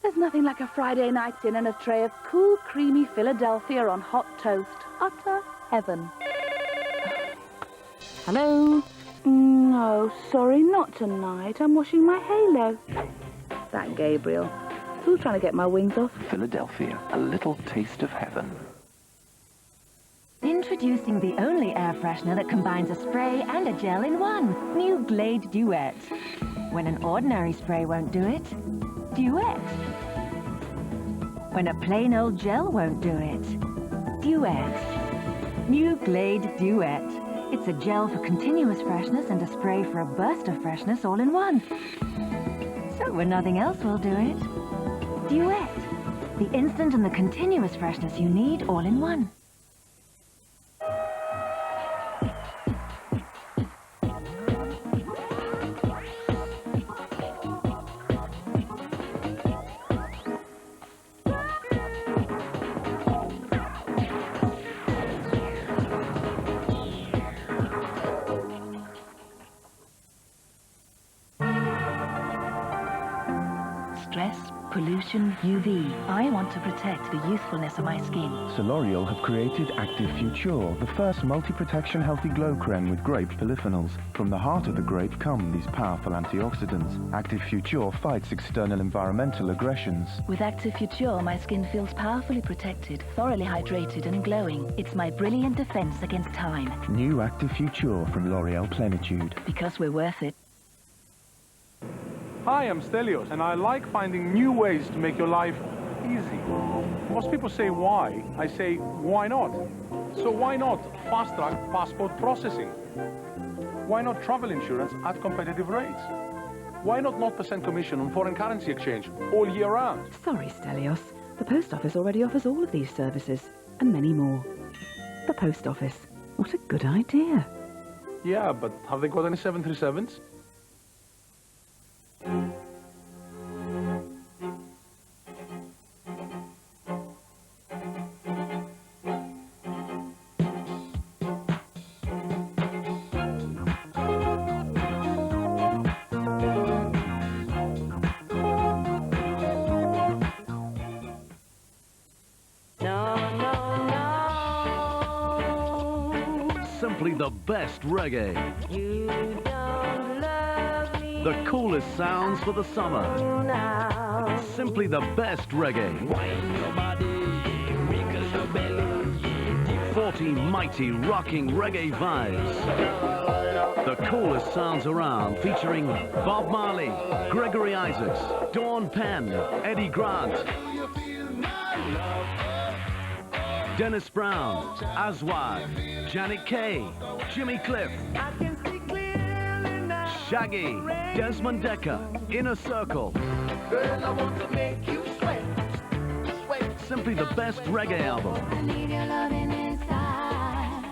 There's nothing like a Friday night in and a tray of cool, creamy Philadelphia on hot toast. Utter heaven. Hello? No, sorry, not tonight. I'm washing my halo. That Gabriel. Still trying to get my wings off. Philadelphia, a little taste of heaven. Introducing the only air freshener that combines a spray and a gel in one. New Glade Duet. When an ordinary spray won't do it, Duet. When a plain old gel won't do it, Duet. New Glade Duet. It's a gel for continuous freshness and a spray for a burst of freshness all in one. So when nothing else will do it, Duet. The instant and the continuous freshness you need all in one. Stress, pollution, UV. I want to protect the youthfulness of my skin. So L'Oreal have created Active Future, the first multi-protection healthy glow creme with grape polyphenols. From the heart of the grape come these powerful antioxidants. Active Future fights external environmental aggressions. With Active Future, my skin feels powerfully protected, thoroughly hydrated and glowing. It's my brilliant defense against time. New Active Future from L'Oreal Plenitude. Because we're worth it. Hi, I'm Stelios, and I like finding new ways to make your life easy. Most people say why. I say, why not? So why not fast-track passport processing? Why not travel insurance at competitive rates? Why not 0% commission on foreign currency exchange all year round? Sorry, Stelios. The post office already offers all of these services, and many more. The post office. What a good idea. Yeah, but have they got any 737s? Simply the best reggae. The coolest sounds for the summer. Simply the best reggae. 40 mighty rocking reggae vibes. The coolest sounds around, featuring Bob Marley, Gregory Isaacs, Dawn Penn, Eddie Grant, Dennis Brown, Aswad, Janet Kay, Jimmy Cliff, Shaggy, Desmond Decker, Inner Circle. Girl, I want to make you sweat, sweat. Simply the best reggae album. I need your loving inside.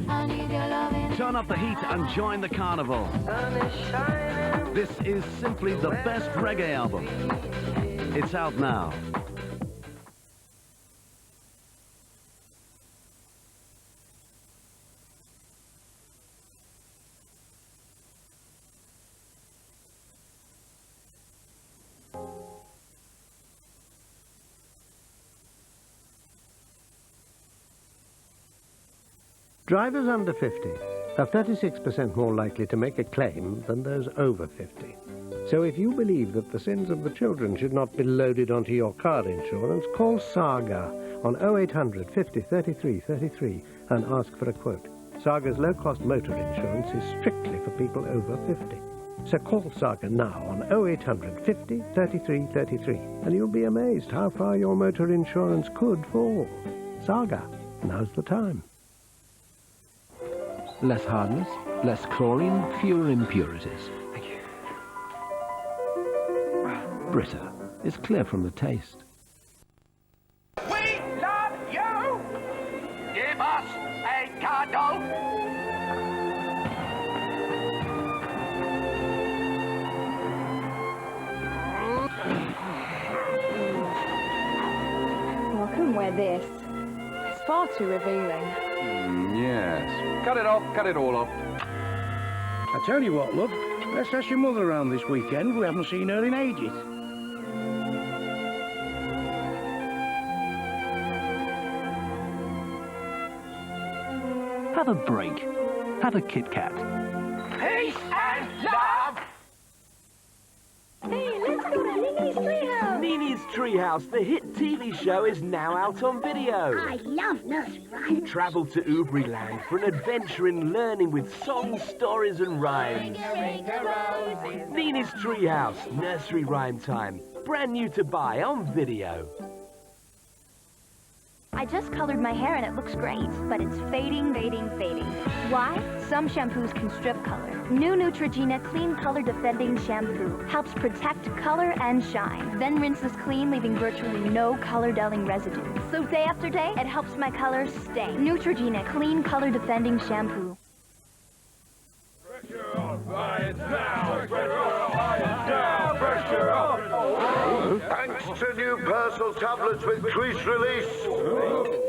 I need your loving. Turn up the heat and join the carnival. This is simply the best reggae album. It's out now. Drivers under 50 are 36% more likely to make a claim than those over 50. So if you believe that the sins of the children should not be loaded onto your car insurance, call Saga on 0800 50 33 33 and ask for a quote. Saga's low-cost motor insurance is strictly for people over 50. So call Saga now on 0800 50 33 33 and you'll be amazed how far your motor insurance could fall. Saga, now's the time. Less hardness, less chlorine, fewer impurities. Thank you. Brita is clear from the taste. We love you! Give us a cuddle! Oh, I couldn't wear this. It's far too revealing. Yes. Cut it off, cut it all off. I tell you what, love, let's ask your mother around this weekend. We haven't seen her in ages. Have a break. Have a Kit Kat. Peace and love! Hey, let's go to Nini's Treehouse! Nini's Treehouse, the hit TV show, is now out on video. I love nursery rhymes. Travel to Ubryland for an adventure in learning with songs, stories and rhymes. Nini's Treehouse, nursery rhyme time. Brand new to buy on video. I just colored my hair and it looks great, but it's fading. Why? Some shampoos can strip color. New Neutrogena Clean Color Defending Shampoo helps protect color and shine. Then rinses clean, leaving virtually no color dulling residue. So day after day, it helps my color stay. Neutrogena Clean Color Defending Shampoo. Thanks to new Persil tablets with crease release,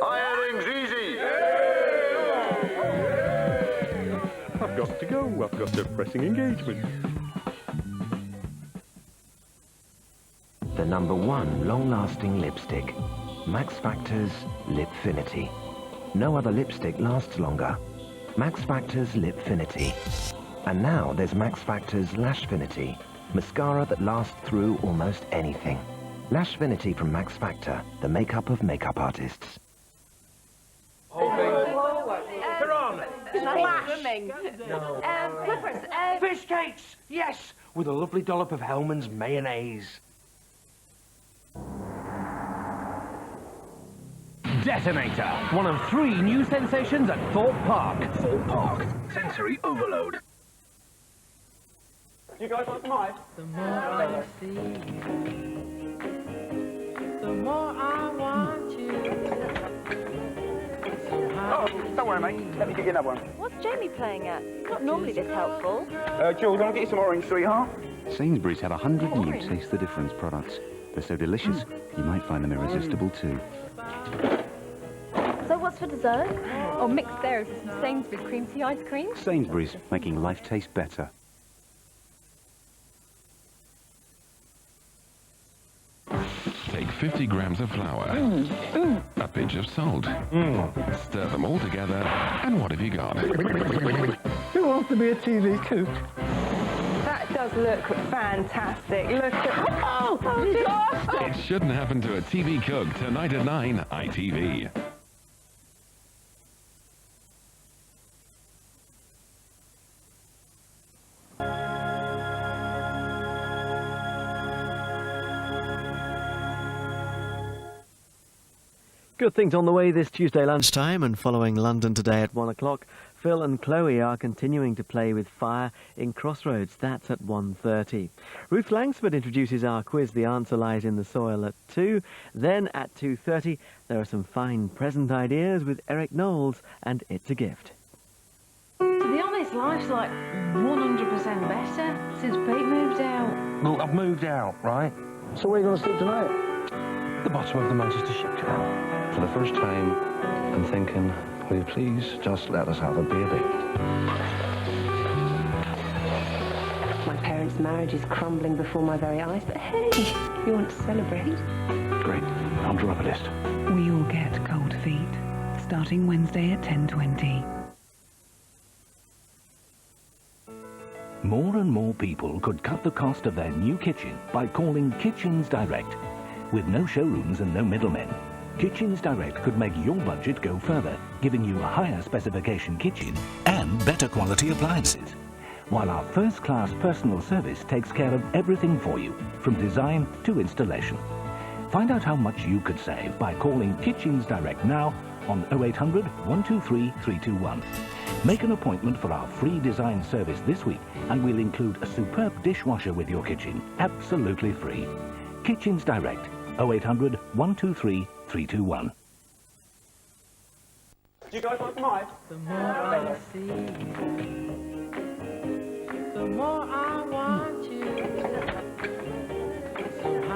ironing's easy. I've got to go. I've got a pressing engagement. The #1 long-lasting lipstick. Max Factor's Lipfinity. No other lipstick lasts longer. Max Factor's Lipfinity. And now there's Max Factor's Lashfinity. Mascara that lasts through almost anything. Lashfinity from Max Factor, the makeup of makeup artists. Flippers, fish cakes, yes, with a lovely dollop of Hellman's mayonnaise. Detonator, one of 3 new sensations at Thorpe Park. Thorpe Park, sensory overload. You guys want some ice? The more I see, the more I want you. Oh, don't worry, mate. Let me get you another one. What's Jamie playing at? Not normally this helpful. Jules, do you want to get you some orange, sweetheart? Sainsbury's have 100 new Taste the Difference products. They're so delicious, you might find them irresistible too. So what's for dessert? Oh, mixed there is some Sainsbury's cream tea ice cream. Sainsbury's, making life taste better. Take 50 grams of flour, a pinch of salt, stir them all together, and what have you got? Who wants to be a TV cook? That does look fantastic. Look at... Oh, disaster! It shouldn't happen to a TV cook. Tonight at 9, ITV. Good things on the way this Tuesday lunchtime, and following London today at 1 o'clock, Phil and Chloe are continuing to play with fire in Crossroads. That's at 1:30. Ruth Langsford introduces our quiz, The Answer Lies in the Soil, at 2. Then at 2:30, there are some fine present ideas with Eric Knowles and It's a Gift. To be honest, life's like 100% better since Pete moved out. Well, I've moved out, right? So where are you going to sleep tonight? The bottom of the Manchester ship canal. For the first time, I'm thinking, will you please just let us have a baby? My parents' marriage is crumbling before my very eyes, but hey, if you want to celebrate. Great, I'll draw up a list. We all get cold feet, starting Wednesday at 10:20. more and more people could cut the cost of their new kitchen by calling Kitchens Direct. With no showrooms and no middlemen, Kitchens Direct could make your budget go further, giving you a higher specification kitchen and better quality appliances. While our first-class personal service takes care of everything for you, from design to installation. Find out how much you could save by calling Kitchens Direct now on 0800 123 321. Make an appointment for our free design service this week and we'll include a superb dishwasher with your kitchen, absolutely free. Kitchens Direct, 0800 123 321. Do you guys like mine? The more I see, the more I want you.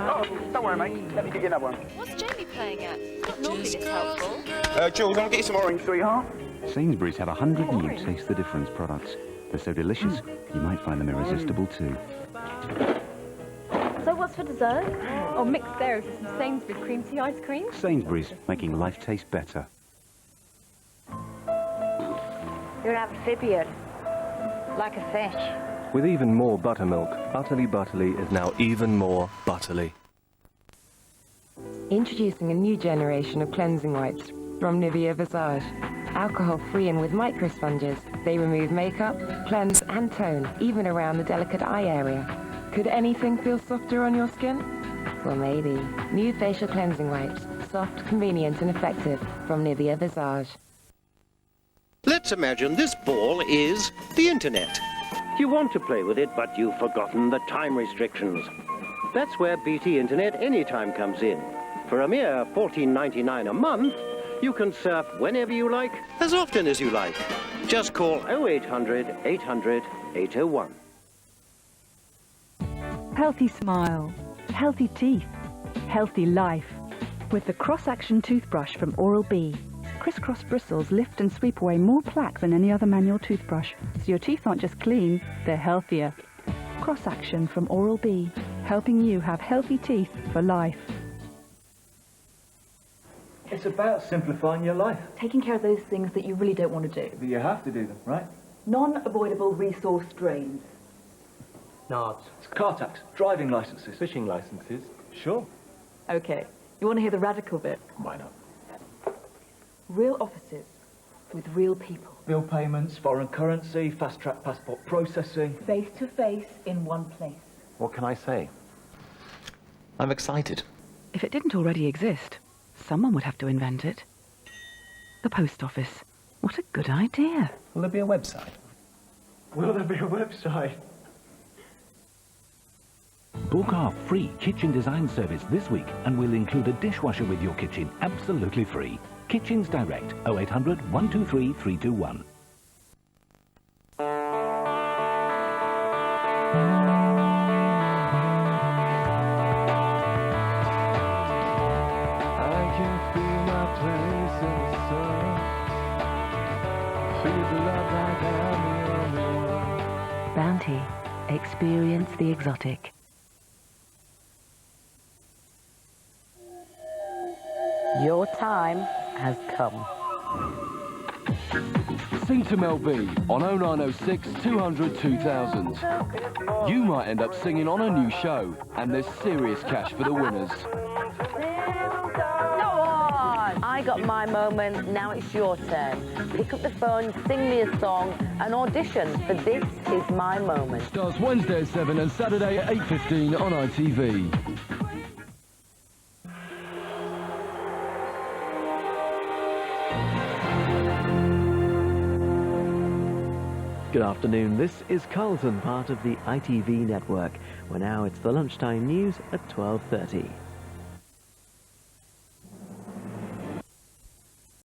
Oh, don't worry, mate. Let me get you another one. What's Jamie playing at? It's not normally this helpful. Jules, I'll get you some orange, sweetheart. Sainsbury's have 100 new Taste the Difference products. They're so delicious, you might find them irresistible too. So what's for dessert? Oh, mixed berries with some Sainsbury's cream tea ice cream. Sainsbury's, making life taste better. You're amphibian, like a fish. With even more buttermilk, Utterly Butterly is now even more butterly. Introducing a new generation of cleansing wipes from Nivea Visage. Alcohol-free and with microsponges, they remove makeup, cleanse and tone, even around the delicate eye area. Could anything feel softer on your skin? Well, maybe. New facial cleansing wipes. Soft, convenient and effective from Nivea Visage. Let's imagine this ball is the internet. You want to play with it, but you've forgotten the time restrictions. That's where BT Internet Anytime comes in. For a mere $14.99 a month, you can surf whenever you like, as often as you like. Just call 0800 800 801. Healthy smile, healthy teeth, healthy life. With the cross-action toothbrush from Oral-B. Crisscross bristles lift and sweep away more plaque than any other manual toothbrush, so your teeth aren't just clean, they're healthier. Cross-action from Oral-B, helping you have healthy teeth for life. It's about simplifying your life. Taking care of those things that you really don't want to do. But you have to do them, right? Non-avoidable resource drains. NARDS. It's car tax, driving licenses. Fishing licenses. Sure. Okay, you want to hear the radical bit? Why not? Real offices with real people. Bill payments, foreign currency, fast-track passport processing. Face-to-face in one place. What can I say? I'm excited. If it didn't already exist, someone would have to invent it. The post office. What a good idea. Will there be a website? Will there be a website? Book our free kitchen design service this week and we'll include a dishwasher with your kitchen, absolutely free. Kitchens Direct, 0800 123 321. I can feel my place in the sun. Feel the love like I'm the only one. Bounty. Experience the exotic. Your time has come. Sing to Mel B on 0906 200 2000. You might end up singing on a new show, and there's serious cash for the winners. Go on! I got my moment, now it's your turn. Pick up the phone, sing me a song, and audition for This Is My Moment. Starts Wednesday at 7 and Saturday at 8:15 on ITV. Good afternoon, this is Carlton, part of the ITV network, where now it's the lunchtime news at 12:30.